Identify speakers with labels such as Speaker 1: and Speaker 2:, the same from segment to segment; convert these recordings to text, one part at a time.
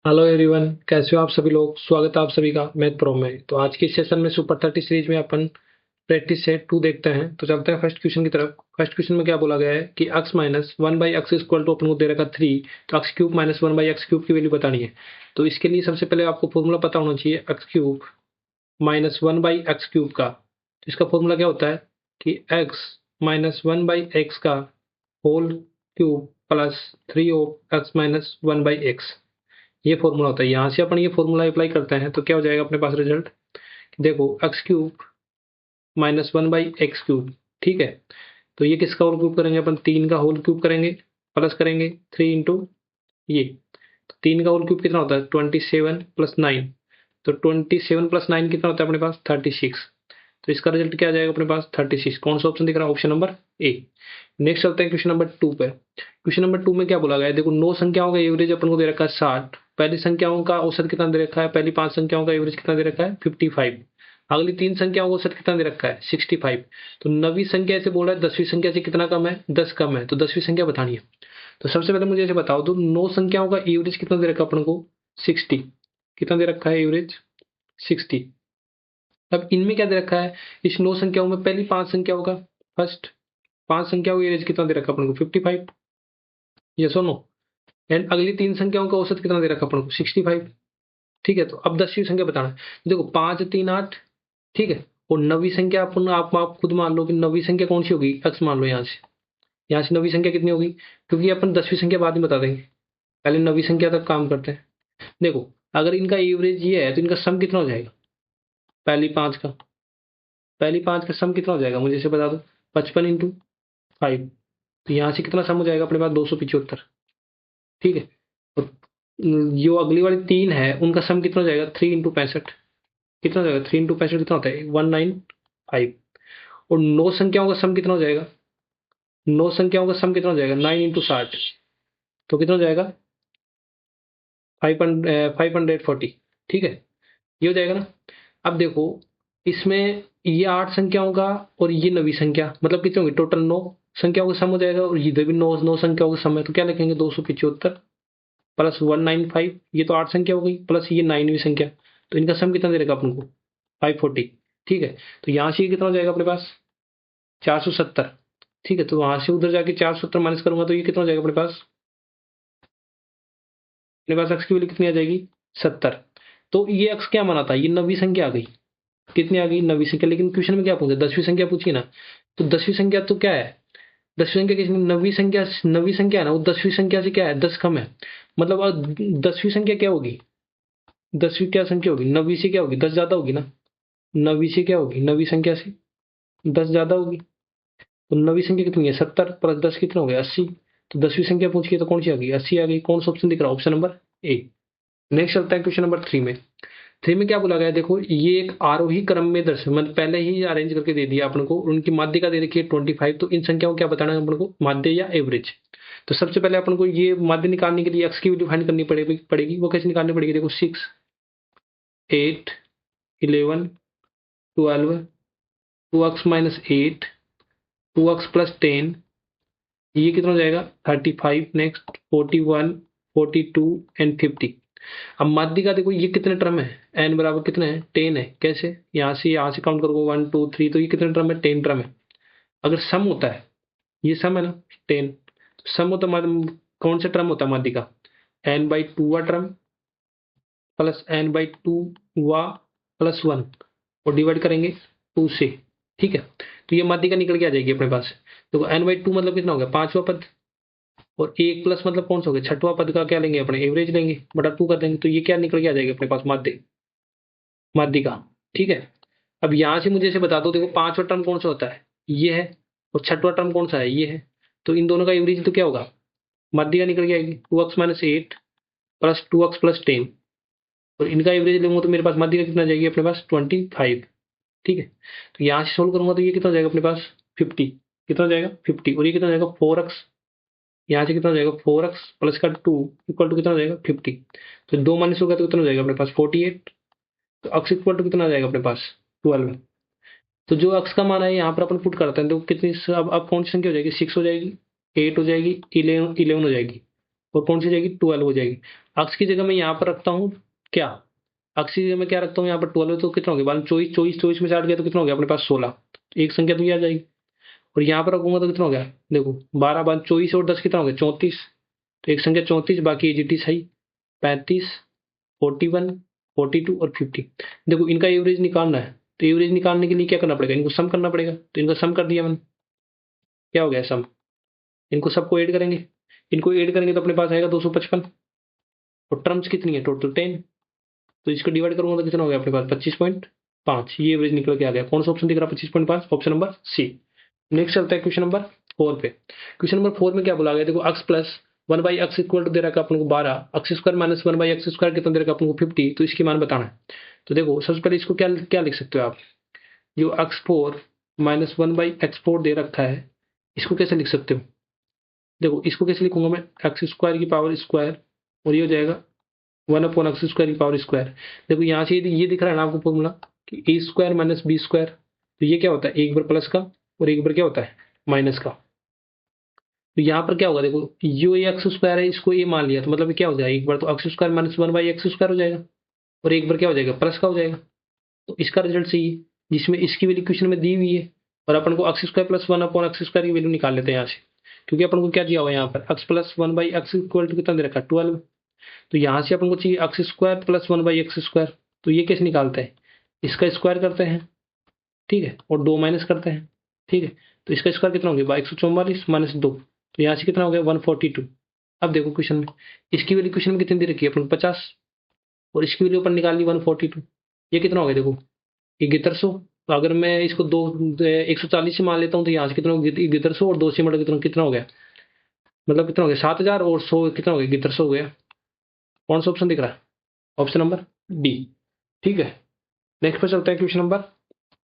Speaker 1: Hello everyone, कैसे हो आप सभी लोग। स्वागत है आप सभी का मैथ प्रो में। तो आज के सेशन में सुपर 30 सीरीज में अपन प्रैक्टिस सेट 2 देखते हैं। तो चलते हैं फर्स्ट क्वेश्चन की तरफ। फर्स्ट क्वेश्चन में क्या बोला गया है कि x minus one by x equal to अपन को दे रखा 3, तो x cube minus one by x cube की वैल्यू बतानी है। तो इसके लिए सबसे पहले आपको फॉर्मूला पता होना चाहिए x cube minus one by x cube का। तो इसका फॉर्मूला क्या होता है कि x minus one by x का whole cube plus 3 of x minus one by x, ये फॉर्मूला होता है। यहाँ से अपन ये फॉर्मूला अप्लाई करते हैं तो क्या हो जाएगा अपने पास रिजल्ट। देखो x cube minus one by x cube, ठीक है। तो ये किसका होल क्यूब करेंगे अपन, 3 का होल क्यूब करेंगे, प्लस करेंगे 3 इंटू ये। तो 3 का होल क्यूब कितना होता है 27 प्लस 9। तो 27 प्लस 9 कितना होता है अपने पास 36। तो इसका रिजल्ट क्या आ जाएगा अपने पास 36। कौन सा ऑप्शन दिख रहा है, ऑप्शन नंबर ए। नेक्स्ट चलते हैं क्वेश्चन नंबर 2 पे। क्वेश्चन नंबर 2 में क्या बोला गया है, देखो 9 संख्याओं का एवरेज अपन को दे रखा है 60। पहली संख्याओं का औसत कितना दे रखा है, पहली 5 संख्याओं का एवरेज कितना दे रखा है 55। अगली 3 संख्याओं का औसत कितना दे रखा है 65। तो 9वीं संख्या से बोल रहा है 10वीं संख्या से कितना कम है, 10 कम है। तो 10वीं संख्या बतानी है। तो सबसे पहले मुझे ऐसे बताओ, तो 9 संख्याओं का एवरेज कितना दे रखा है अपन को 60। कितना दे रखा है एवरेज 60। अब इनमें क्या दे रखा है, इस 9 संख्याओं में पहली 5 संख्याओं का, फर्स्ट 5 संख्याओं का एवरेज कितना दे रखा है अपन को 55। यस और नो। एंड अगली 3 संख्याओं का औसत कितना दे रखा है अपन को 65। ठीक है। तो अब 10वीं संख्या बताना है। देखो 5 3 8, ठीक है। और 9वीं संख्या अपन आप खुद मान लो कि 9वीं संख्या कौन सी होगी, एक्स मान लो यहाँ से। यहाँ से 9वीं संख्या कितनी होगी, क्योंकि अपन 10वीं संख्या बाद में बता देंगे, पहले 9वीं संख्या तक काम करते हैं। देखो अगर इनका एवरेज ये है तो इनका सम कितना हो जाएगा, पहली 5 का, पहली 5 का सम कितना हो जाएगा मुझे इसे बता दो, 55 इंटू 5। तो यहाँ से कितना सम हो जाएगा अपने पास 275। ठीक है। और जो अगली वाली 3 है उनका सम कितना हो जाएगा 3 इंटू 65। कितना हो जाएगा 3 इंटू 65 कितना होता है 195। और 9 संख्याओं का सम कितना हो जाएगा, 9 संख्याओं का सम कितना हो जाएगा 9 इंटू 60। तो कितना हो जाएगा 540। ठीक है, ये हो जाएगा ना। अब देखो इसमें ये 8 संख्याओं का और ये 9वीं संख्या, मतलब कितने होंगे टोटल 9 संख्याओं का सम हो जाएगा। और इधर भी 9 संख्याओं का सम है, तो क्या लिखेंगे 275 प्लस 195। ये तो 8 संख्या हो गई, प्लस ये 9वीं संख्या। तो इनका सम कितना दे देगा अपन को 540। ठीक है। तो यहाँ से ये कितना हो जाएगा अपने पास 470। ठीक है। तो वहां से उधर जाके 470 माइनस करूंगा तो ये कितना हो जाएगा अपने पास, अपने पास एक्स की वैल्यू कितनी आ जाएगी 70। तो ये एक्स क्या माना था, ये 9वीं संख्या आ गई। कितनी आ गई 9वीं संख्या। लेकिन क्वेश्चन में क्या पूछा 10वीं संख्या पूछी ना। तो 10वीं संख्या तो क्या है, 10वीं संख्या किसी 9वीं संख्या है ना, वो 10वीं संख्या से क्या है 10 कम है। मतलब 10वीं संख्या क्या होगी, 10वीं क्या संख्या होगी 9वीं से क्या होगी 10 ज्यादा होगी ना। 9वीं से क्या होगी 9वीं संख्या से 10 ज्यादा होगी। तो 9वीं संख्या कितनी है 70 प्लस 10 कितना हो गया 80। तो 10वीं संख्या पूछी है तो कौन सी आ गई 80 आ गई। कौन सा ऑप्शन दिख रहा है, ऑप्शन नंबर ए। नेक्स्ट चलता है क्वेश्चन नंबर 3 में। 3 में क्या बोला गया है, देखो ये एक आरोही क्रम में दर्शन, मतलब पहले ही अरेंज करके दे दिया अपन को। उनकी माध्य का दे रखी है 25। तो इन संख्याओं को क्या बताना है अपन को, माध्य या एवरेज। तो सबसे पहले अपन को ये माध्य निकालने के लिए एक्स की वैल्यू फाइंड करनी पड़ेगी। वो कैसे निकालनी पड़ेगी, देखो 6 8 11 12 2x माइनस 8 2x प्लस 10, ये कितना हो जाएगा 35। Next 41 42 and 50। अब माध्य का देखो ये कितने टर्म है, एन बराबर कितने हैं 10 है। कैसे, यहाँ से काउंट करोगे 1 2 3, तो ये कितने टर्म है 10 टर्म है। अगर सम होता है, ये सम है ना 10, सम होता है कौन सा टर्म होता है माध्य का, एन बाई टू वा term plus n by two वा प्लस 1, और डिवाइड करेंगे 2 से। ठीक है। तो ये माध्य का निकल के आ जाएगी अपने पास। देखो एन बाई टू मतलब कितना हो गया 5वां पद, और एक प्लस मतलब कौन सा हो गया 6वां पद का क्या लेंगे अपने एवरेज लेंगे, बटा 2 कर देंगे। तो ये क्या निकल के आ जाएगा अपने पास माध्य, माध्य का। ठीक है। अब यहां से मुझे इसे बता दो, देखो 5वां टर्म कौन सा होता है ये है, और 6वां टर्म कौन सा है ये है। तो इन दोनों का एवरेज तो क्या होगा, माध्य का निकल के आएगी 2x minus 8 plus 2x plus 10। और इनका एवरेज लूंगा तो मेरे पास माध्य का कितना जाएगी अपने पास 25। ठीक है। तो यहाँ से सोल्व करूंगा तो ये कितना हो जाएगा अपने पास 50। कितना हो जाएगा 50। और ये कितना हो जाएगा 4x। यहाँ से कितना हो जाएगा 4x प्लस का 2 इक्वल टू कितना हो जाएगा 50। तो 2 माइनस होगा तो कितना हो जाएगा अपने पास 48। तो x इक्वल टू कितना आ जाएगा अपने पास 12। तो जो x का मान है यहाँ पर अपन पुट करते हैं तो कितनी, अब कौन सी संख्या हो जाएगी 6 हो जाएगी, 8 हो जाएगी, 11 हो जाएगी। और कौन सी हो जाएगी 12 हो जाएगी। अक्स की जगह मैं यहाँ पर रखता हूँ क्या, अक्स की जगह मैं क्या रखता हूँ यहाँ पर 12, तो कितना हो गया, मान 24 में से 8 गया तो कितना हो गया अपने पास 16, तो एक संख्या तो ये आ जाएगी। और यहाँ पर रखूंगा तो कितना हो गया, देखो 12 बाद 24 और 10 कितना हो गया 34, तो एक संख्या 34, बाकी एजीटी सही 35, 41, 42 और 50। देखो इनका एवरेज निकालना है, तो एवरेज निकालने के लिए क्या करना पड़ेगा, इनको सम करना पड़ेगा, तो इनका सम कर दिया मैंने, क्या हो गया सम, इनको सबको ऐड करेंगे, इनको ऐड करेंगे तो अपने पास आएगा 255, और टर्म्स कितनी है टोटल 10, तो इसको डिवाइड करूंगा तो कितना हो गया अपने पास 25.5, ये एवरेज निकल के आ गया। कौन सा ऑप्शन दिख रहा है 25.5, ऑप्शन नंबर सी। नेक्स्ट चलता है क्वेश्चन नंबर 4 पे। क्वेश्चन नंबर 4 में क्या बोला गया, देखो अक्स प्लस 1/x इक्वल टू दे रखा अपन को 12, अक्स स्क्वायर माइनस 1/x स्क्वायर कितना दे रखा अपन को 50, तो इसकी मान बताना है। तो देखो सबसे पहले इसको क्या क्या लिख सकते हो आप, जो अक्स 4 माइनस 1/x4 दे रखा है, इसको कैसे लिख सकते हो, देखो इसको कैसे लिखूंगा मैं, एक्स स्क्वायर की पावर स्क्वायर, और ये हो जाएगा 1/x स्क्वायर की पावर स्क्वायर। देखो यहाँ से ये दिख रहा है ना आपको फॉर्मूला कि ए स्क्वायर माइनस बी स्क्वायर, तो ये क्या होता है एक बार प्लस का और एक बार क्या होता है माइनस का। तो यहाँ पर क्या होगा, देखो यो ये एक्स स्क्वायर है, इसको ए मान लिया, तो मतलब क्या हो जाएगा, एक बार तो x square minus 1/x square हो जाएगा, और एक बार क्या हो जाएगा प्लस का हो जाएगा। तो इसका रिजल्ट सही है, जिसमें इसकी वैल्यू क्वेश्चन में दी हुई है, और अपन को x square plus 1/x square की वैल्यू निकाल लेते हैं यहाँ से, क्योंकि अपन को क्या दिया हुआ है यहाँ पर x plus 1/x equal to कितना दे रखा है 12, तो यहाँ से अपन को चाहिए x square plus 1/x square, तो ये कैसे निकालते हैं, इसका स्क्वायर करते हैं, ठीक है, और 2 माइनस करते हैं, ठीक है, तो इसका स्क्वायर कितना हो गया 144 माइनस 2, तो यहाँ से कितना हो गया 142। अब देखो क्वेश्चन में इसकी वैल्यू क्वेश्चन में कितनी दे रखी है अपन को 50, और इसकी वैल्यू अपन निकाल ली 142, ये कितना हो गया देखो 1100, तो अगर मैं इसको 140 से मान लेता हूँ तो यहाँ से कितना हो गया 1100, और 2 से मल्टीप्लाई कितना हो गया, मतलब कितना हो गया 7000, और 100 कितना हो गया 1100 हो गया। कौन सा ऑप्शन दिख रहा है, ऑप्शन नंबर डी, ठीक है। नेक्स्ट पर चलता है क्वेश्चन नंबर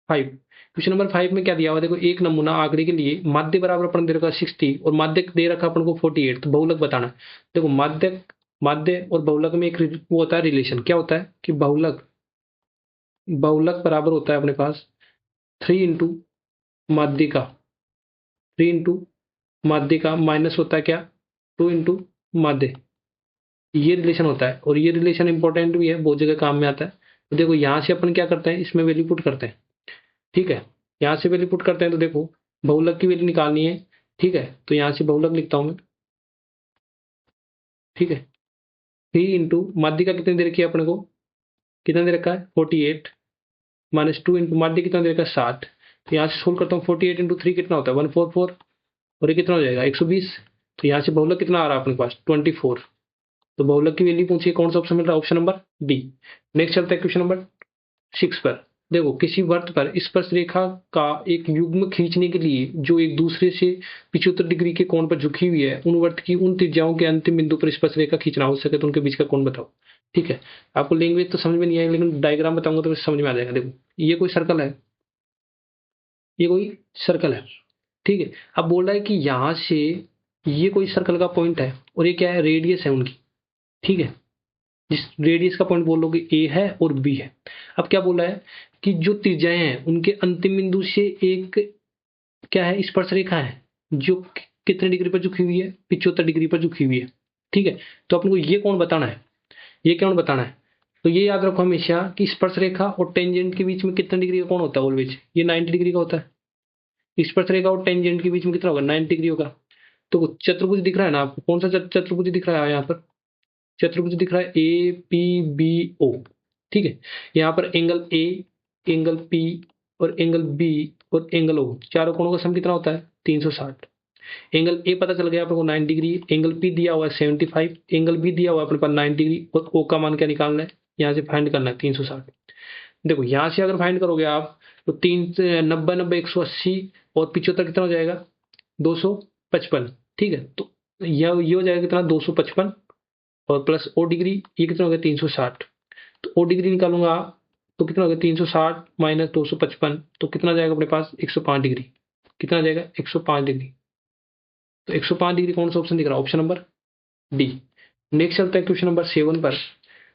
Speaker 1: 5। क्वेश्चन नंबर 5 में क्या दिया हुआ, देखो एक नमूना आंकड़े के लिए माध्य बराबर अपन दे रखा 60 और माध्य दे रखा अपन को 48, तो बहुलक बताना है। देखो माध्य माध्य और बहुलक में एक वो होता है रिलेशन, क्या होता है कि बहुलक बहुलक बराबर होता है अपने पास 3 इंटू माध्य का 3 इंटू माध्य का माइनस होता है क्या 2 इंटू माध्य, ये रिलेशन होता है, और ये रिलेशन इंपॉर्टेंट भी है, बहुत जगह काम में आता है। तो देखो यहाँ से अपन क्या करते हैं, इसमें वैल्यू पुट करते हैं, ठीक है, यहाँ से वैल्यू पुट करते हैं, तो देखो बहुलक की वैल्यू निकालनी है, ठीक है, तो यहाँ से बहुलक लिखता हूं मैं, ठीक है, 3 इंटू माध्य का कितने दे रखी है अपने को, कितना दे रखा है 48 माइनस 2 इंटू माध्य कितना दे रखा है 60, तो यहाँ से सोल्व करता हूँ 48 इंटू 3 कितना होता है 144, और ये कितना हो जाएगा 120, तो यहाँ से बहुलक कितना आ रहा है अपने पास 24, तो बहुलक की वैल्यू पूछिए कौन सा ऑप्शन मिल रहा है, ऑप्शन नंबर डी। नेक्स्ट चलता है क्वेश्चन नंबर 6 पर। देखो किसी वृत्त पर स्पर्श रेखा का एक युग्म खींचने के लिए जो एक दूसरे से 75 डिग्री के कोण पर झुकी हुई है, उन वृत्त की उन त्रिज्याओं के अंतिम बिंदु पर स्पर्श रेखा खींचना आवश्यक है, तो उनके बीच का कोण बताओ। ठीक है, आपको लैंग्वेज तो समझ में नहीं आएगी, लेकिन डायग्राम बताऊंगा तो समझ में आ जाएगा। देखो ये कोई सर्कल है, ये कोई सर्कल है, ठीक है। अब बोल रहा है कि यहां से ये कोई सर्कल का पॉइंट है, और ये क्या है रेडियस है उनकी, ठीक है, जिस रेडियस का पॉइंट बोलोगे ए है और बी है। अब क्या बोला है कि जो त्रिज्याएं हैं उनके अंतिम बिंदु से एक क्या है स्पर्श रेखा है जो कितने डिग्री पर झुकी हुई है 75 डिग्री पर झुकी हुई है, ठीक है। तो अपन को ये कौन बताना है, ये कौन बताना है, तो ये याद रखो हमेशा कि स्पर्श रेखा और टेंजेंट के बीच में कितने डिग्री का कौन होता है ऑलवेज, ये 90 डिग्री का होता है। स्पर्श रेखा और टेंजेंट के बीच में कितना होगा 90 डिग्री होगा। तो चतुर्भुज दिख रहा है ना आपको, कौन सा चतुर्भुज दिख रहा है यहाँ पर, चतुर्भुज दिख रहा है ए पी बी ओ, ठीक है। यहाँ पर एंगल ए, एंगल पी और एंगल बी और एंगल ओ, चारों कोणों का सम कितना होता है 360। एंगल ए पता चल गया अपने को 9 डिग्री, एंगल पी दिया हुआ है 75, एंगल बी दिया हुआ है अपने पास 9 डिग्री, और ओ का मान क्या निकालना है, यहाँ से फाइंड करना है 360। देखो यहाँ से अगर फाइंड करोगे आप तो 90 180 और 75 कितना हो जाएगा 255, ठीक है। तो ये हो जाएगा कितना 255 और प्लस ओ डिग्री, ये कितना हो गया 360। तो ओ डिग्री निकालूंगा तो कितना हो गया 360 माइनस 255, तो कितना जाएगा अपने पास 105 डिग्री, कितना जाएगा 105 डिग्री। तो 105 डिग्री कौन सा ऑप्शन दिख रहा है, ऑप्शन नंबर डी। नेक्स्ट चलता है क्वेश्चन नंबर 7 पर।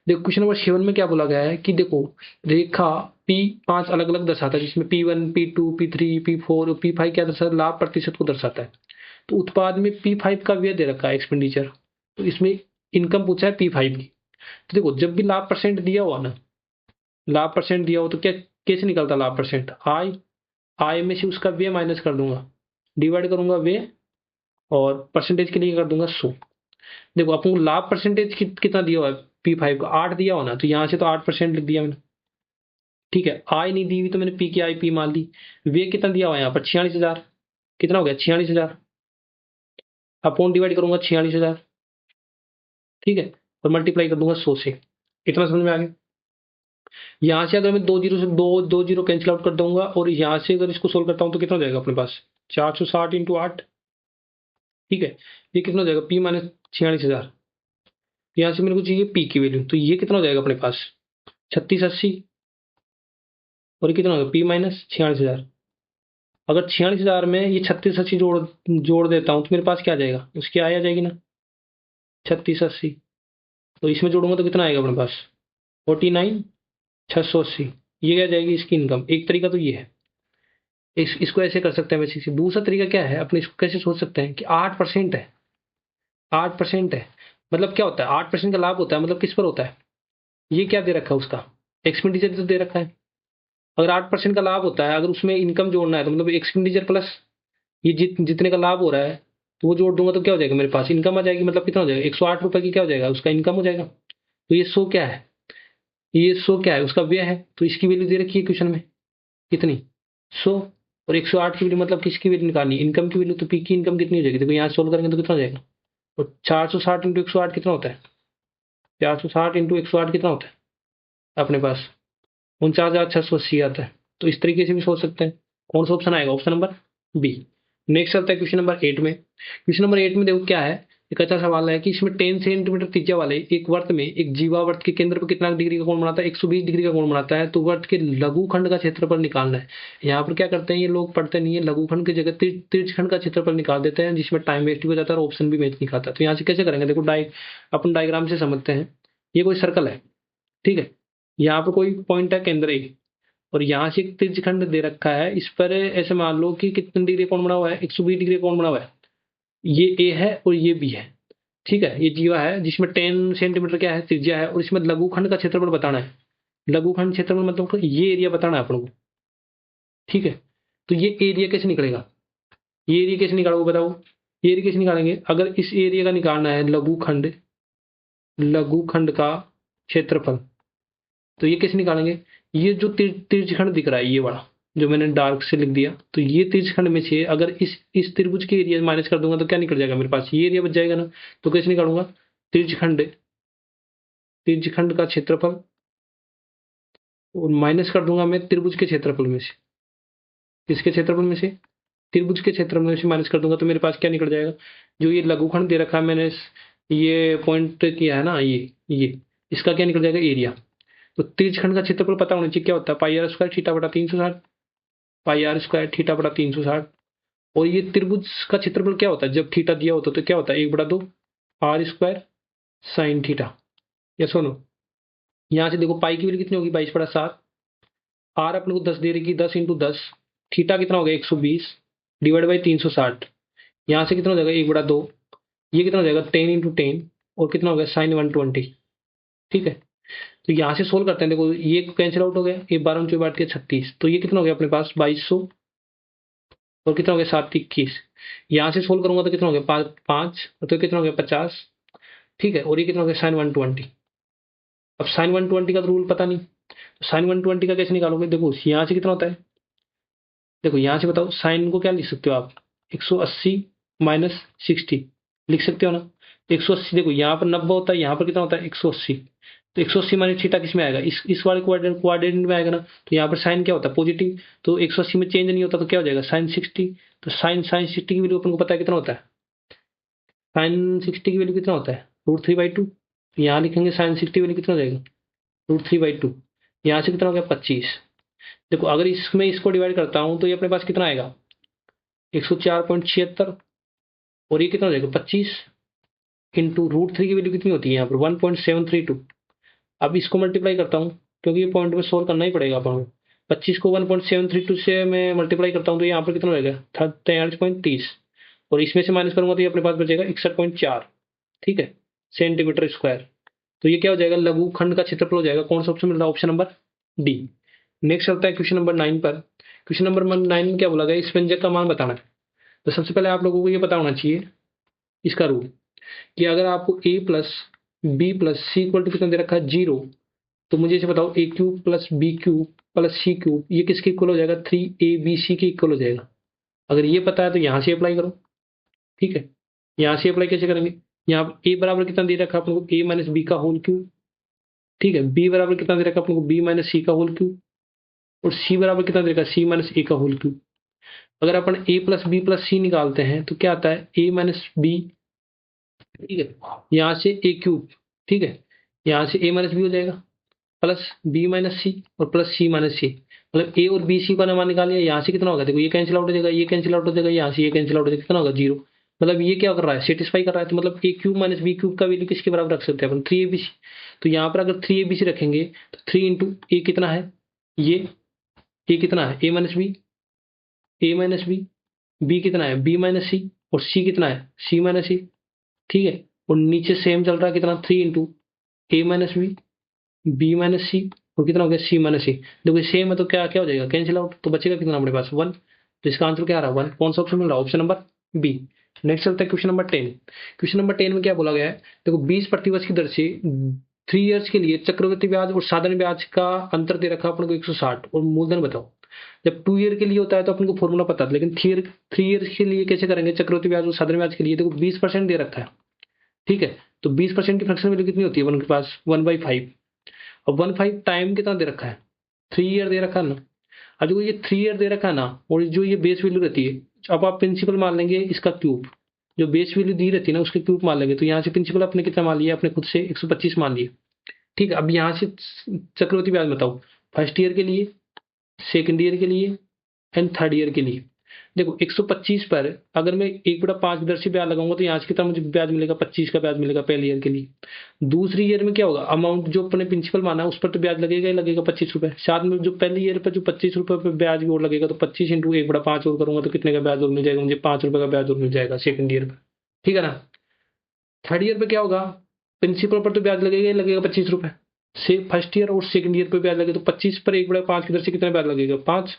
Speaker 1: देखो क्वेश्चन नंबर 7 में क्या बोला गया है कि देखो रेखा P 5 अलग अलग दर्शाता है, जिसमें P1 P2 P3 P4 और P5 क्या दर्शाता है, लाभ प्रतिशत को दर्शाता है। तो उत्पाद में P5 का व्यय दे रखा है एक्सपेंडिचर, तो इसमें इनकम पूछा है P5 की। तो देखो जब भी लाभ परसेंट दिया हुआ ना, लाभ परसेंट दिया हो तो क्या कैसे निकलता लाभ परसेंट? आई में से उसका व्यय माइनस कर दूंगा, डिवाइड करूंगा व्यय, और परसेंटेज के लिए कर दूंगा 100। देखो अपन को लाभ परसेंटेज कितना दिया हुआ है P5 का? 8 दिया हो ना, तो यहाँ से तो 8% लिख दिया मैंने। ठीक है, आई नहीं दी हुई तो मैंने पी की आई पी मान ली। व्यय कितना दिया हुआ है यहाँ पर? 46,000। कितना हो गया? 46,000 अपॉन डिवाइड करूंगा 46,000। ठीक है, और मल्टीप्लाई कर दूंगा 100 से। इतना समझ में आ गया? यहाँ से अगर मैं दो जीरो से दो जीरो कैंसिल आउट कर दूंगा, और यहाँ से अगर इसको सोल्व करता हूँ तो कितना हो जाएगा अपने पास? 460 इंटू 8। ठीक है, ये कितना हो जाएगा? P minus 46,000। यहाँ से मेरे को चाहिए पी की वैल्यू, तो ये कितना हो जाएगा अपने पास? 3680। और ये कितना होगा? P minus 46,000। अगर 46,000 में ये 3680 जोड़ देता हूँ तो मेरे पास क्या आ जाएगा? उसकी आ जाएगी ना 3680। तो इसमें जोड़ूंगा तो कितना आएगा अपने पास? 49,680। ये क्या जाएगी इसकी इनकम? एक तरीका तो ये है, इसको ऐसे कर सकते हैं वैसे से। दूसरा तरीका क्या है, अपने इसको कैसे सोच सकते हैं कि 8% है, 8% है, मतलब क्या होता है? 8% का लाभ होता है, मतलब किस पर होता है? ये क्या दे रखा है उसका? एक्सपेंडिचर तो दे रखा है। अगर 8% का लाभ होता है, अगर उसमें इनकम जोड़ना है तो मतलब एक्सपेंडिचर प्लस ये जितने का लाभ हो रहा है, तो वो जोड़ दूंगा तो क्या हो जाएगा मेरे पास? इनकम आ जाएगी। मतलब कितना हो जाएगा? 108 रुपए की क्या हो जाएगा? उसका इनकम हो जाएगा। तो ये 100 क्या है? ये 100 क्या है? उसका व्यय है। तो इसकी वैल्यू दे रखी है क्वेश्चन में, कितनी? 100। और 108 की वैल्यू मतलब किसकी वैल्यू निकालनी? इनकम की वैल्यू। तो पी की इनकम कितनी हो जाएगी? देखो यहाँ सोल्व करेंगे तो कितना हो जाएगा? तो 460 इंटू 108 कितना होता है? 460 इंटू 108 कितना होता है अपने पास? 49,680 आता है। तो इस तरीके से भी सोच सकते हैं। कौन सा ऑप्शन आएगा? Option number b. नेक्स्ट चलता है क्वेश्चन नंबर 8 में। क्वेश्चन नंबर 8 में देखो क्या है, एक अच्छा सवाल है कि इसमें 10 सेंटीमीटर त्रिज्या वाले एक वर्त में एक जीवावर्त के केंद्र पर कितना डिग्री का कोण बनाता है? 120 डिग्री का कोण बनाता है। तो वर्त के लघुखंड का क्षेत्रफल निकालना है। यहाँ पर क्या करते हैं ये लोग, पढ़ते नहीं है, लघुखंड की जगह त्रिज्यखंड का क्षेत्रफल निकाल देते हैं, जिसमें टाइम वेस्ट भी हो जाता है और ऑप्शन भी मैच नहीं खाता। तो यहाँ से कैसे करेंगे? देखो अपन डायग्राम से समझते हैं। ये कोई सर्कल है, ठीक है, यहाँ पर कोई पॉइंट है केंद्र ए, और यहाँ से एक त्रिज्यखंड दे रखा है। इस पर ऐसे मान लो कि कितने डिग्री कोण बना हुआ है? 120 डिग्री कोण बना हुआ है। ये ए है और ये बी है। ठीक है, ये जीवा है जिसमें 10 सेंटीमीटर क्या है? त्रिज्या है, और इसमें लघुखंड का क्षेत्रफल बताना है। लघुखंड क्षेत्रफल मतलब ये एरिया बताना है अपन को। ठीक है, तो ये एरिया कैसे निकलेगा? ये एरिया कैसे निकालोगे बताओ? ये एरिया कैसे निकालेंगे? अगर इस एरिया का निकालना है लघुखंड, लघुखंड का क्षेत्रफल, तो ये कैसे निकालेंगे? ये जो त्रिज्यखंड दिख रहा है, ये वाला जो मैंने डार्क से लिख दिया, तो ये त्रिज्यखंड में से अगर इस त्रिभुज के एरिया माइनस कर दूंगा तो क्या निकल जाएगा मेरे पास? ये एरिया बच जाएगा ना। तो कैसे निकालूंगा? त्रिज्यखंड, त्रिज्यखंड का क्षेत्रफल, और माइनस कर दूंगा मैं त्रिभुज के क्षेत्रफल में से। किसके क्षेत्रफल में से? त्रिभुज के क्षेत्रफल में से माइनस कर दूंगा तो मेरे पास क्या निकल जाएगा? जो ये लघुखंड दे रखा है मैंने, ये पॉइंट किया है ना, ये इसका क्या निकल जाएगा? एरिया। तो त्रिज्यखंड का क्षेत्रफल पता होना चाहिए। क्या होता है? पाई आर स्क्वायर थीटा बटा 360, पाई आर स्क्वायर थीटा बटा 360। और ये त्रिभुज का क्षेत्रफल क्या होता है? जब थीटा दिया होता है तो क्या होता है? 1/2 आर स्क्वायर साइन थीटा। या सुनो, यहाँ से देखो पाई की वैल्यू कितनी होगी? 22/7। आर अपने को 10 दे रही, 10 इंटू 10। थीटा कितना हो गया? 120 डिवाइड बाई 360। यहाँ से कितना हो जाएगा? 1/2। ये कितना हो जाएगा? 10 इंटू 10। और कितना हो गया? साइन 120। ठीक है, तो यहाँ से सोल्व करते हैं। देखो ये कैंसिल आउट हो गया, ये 12 में 4 के 36। तो ये कितना हो गया अपने पास? 2200। और कितना हो गया? 7 21। यहाँ से सोल्व करूंगा तो कितना हो गया? 5 तो कितना हो गया? 50। ठीक है, और ये कितना हो गया? साइन 120। अब साइन 120 का तो रूल पता नहीं, तो साइन 120 का कैसे निकालोगे? देखो यहाँ से कितना होता है, देखो यहाँ से बताओ साइन को क्या लिख सकते हो आप? 180 माइनस 60 लिख सकते हो ना। 180 देखो यहाँ पर 90 होता है, यहाँ पर कितना होता है? 180। तो 180 माइनस थीटा किस में आएगा? इस वाले क्वाड्रेंट में आएगा ना। तो यहाँ पर साइन क्या होता है? पॉजिटिव। तो 180 में चेंज नहीं होता तो क्या हो जाएगा? साइन 60। तो साइन साइन 60 की वैल्यू अपन को पता है कितना होता है? साइन 60 की वैल्यू कितना होता है? √3/2। यहाँ लिखेंगे साइन 60 की वैल्यू कितना हो जाएगा? √3/2। यहाँ से कितना हो गया? 25। देखो अगर इसमें इसको डिवाइड करता हूँ तो ये अपने पास कितना आएगा? 104.76। और ये कितना हो जाएगा? 25 इंटू √3 की वैल्यू कितनी होती है यहाँ पर? 1.732। अब इसको मल्टीप्लाई करता हूँ, क्योंकि ये पॉइंट में सोल्व करना ही पड़ेगा अपन को। 25 को 1.732 से मैं मल्टीप्लाई करता हूँ तो यहाँ पर कितना हो जाएगा? 43.30। और इसमें से माइनस करूंगा तो ये अपने पास बचेगा 61.4। ठीक है, सेंटीमीटर स्क्वायर। तो ये क्या हो जाएगा, लघुखंड का क्षेत्रफल हो जाएगा। कौन सा ऑप्शन मिल रहा है, ऑप्शन नंबर डी। नेक्स्ट चलता है क्वेश्चन नंबर 9 पर। क्वेश्चन नंबर 9 में क्या बोला गया, इस व्यंजक का मान बताना है। तो सबसे पहले आप लोगों को ये पता होना चाहिए इसका रूल, कि अगर आपको a plus b plus c equal to कितना दे रखा है 0, तो मुझे इसे बताओ a cube plus b cube plus c cube ये किसके इक्वल हो जाएगा, 3abc के इक्वल हो जाएगा। अगर ये पता है तो यहां से अप्लाई करो, ठीक है। यहां से अप्लाई कैसे करेंगे, यहाँ a बराबर कितना दे रखा है अपन को, a माइनस बी का होल क्यूब, ठीक है। b बराबर कितना दे रखा है अपन को, b माइनस सी का होल क्यूब, और c बराबर कितना दे रखा है, c माइनस ए का होल क्यूब। अगर अपन a प्लस बी प्लस सी निकालते हैं तो क्या आता है, a माइनस बी, ठीक है, यहाँ से a क्यूब, ठीक है, यहाँ से a माइनस बी हो जाएगा, प्लस बी माइनस सी और प्लस सी माइनस सी। मतलब ए और बी सी का मान निकाल लिया, यहाँ से कितना होगा, देखो ये कैंसिल आउट हो जाएगा, ये कैंसिल आउट हो जाएगा, यहाँ से ये कैंसिल आउट हो जाएगा, कितना होगा 0। मतलब ये क्या कर रहा है, सेटिस्फाई कर रहा है। तो मतलब ए क्यूब माइनस बी क्यूब का वैल्यू किसके बराबर रख सकते हैं अपन, 3abc। तो यहाँ पर अगर 3abc रखेंगे तो 3 इंटू ए कितना है, ये ए कितना है, ए माइनस बी, ए माइनस बी, बी कितना है, बी माइनस सी, और सी कितना है, सी माइनस सी, ठीक है। और नीचे सेम चल रहा है कितना, 3 इंटू ए माइनस बी, बी माइनस सी, और कितना हो गया, सी माइनस सी। देखो सेम है तो क्या क्या हो जाएगा, कैंसिल आउट, तो बचेगा कितना हमारे पास 1। तो इसका आंसर क्या आ रहा है 1। कौन सा ऑप्शन मिल रहा है, ऑप्शन नंबर बी। नेक्स्ट चलता है क्वेश्चन नंबर 10। क्वेश्चन नंबर 10 में क्या बोला गया है, देखो 20 प्रतिवर्ष की दर से 3 इयर्स के लिए चक्रवृद्धि ब्याज और साधारण ब्याज का अंतर दे रखा अपन को 160, और मूलधन बताओ। जब 2 ईयर के लिए होता है तो अपन को फॉर्मूला पता था, लेकिन 3 ईयर्स के लिए कैसे करेंगे, चक्रवृद्धि ब्याज और साधारण ब्याज के लिए देखो 20% दे रखा है, ठीक है। तो 20% की फ्रैक्शन वैल्यू कितनी होती है उनके पास, 1/5। और 1/5 टाइम कितना दे रखा है, 3 ईयर दे रखा है ना। अब जो ये 3 ईयर दे रखा है ना, और जो ये बेस वैल्यू रहती है, अब आप प्रिंसिपल मान लेंगे इसका क्यूब, जो बेस वैल्यू दी रहती है ना उसके क्यूब मान लेंगे। तो यहाँ से प्रिंसिपल अपने कितना मान लिया, अपने खुद से 125 मान लिया, ठीक है। अब यहाँ से चक्रवृद्धि ब्याज बताओ, फर्स्ट ईयर के लिए, सेकंड ईयर के लिए एंड थर्ड ईयर के लिए। देखो 125 पर अगर मैं 1/5 की दर से ब्याज लगाऊंगा तो यहाँ से कितना मुझे ब्याज मिलेगा, 25 का ब्याज मिलेगा पहले ईयर के लिए। दूसरी ईयर में क्या होगा, अमाउंट जो अपने प्रिंसिपल माना है उस पर तो ब्याज लगेगा ही लगेगा 25 रुपए। साथ में जो पहले ईयर पर जो 25 रुपए पे ब्याज भी और लगेगा, तो 25 इंटू 1/5 और करूंगा तो कितने का ब्याज और मिल जाएगा मुझे, 5 रुपए का ब्याज और मिल जाएगा सेकंड ईयर पर, ठीक है ना। थर्ड ईयर पे क्या होगा, प्रिंसिपल पर तो ब्याज लगेगा ही लगेगा 25 रुपए, से फर्स्ट ईयर और सेकंड ईयर पे ब्याज लगेगा। तो 25 पर 1/5 की दर से कितना ब्याज लगेगा, 5,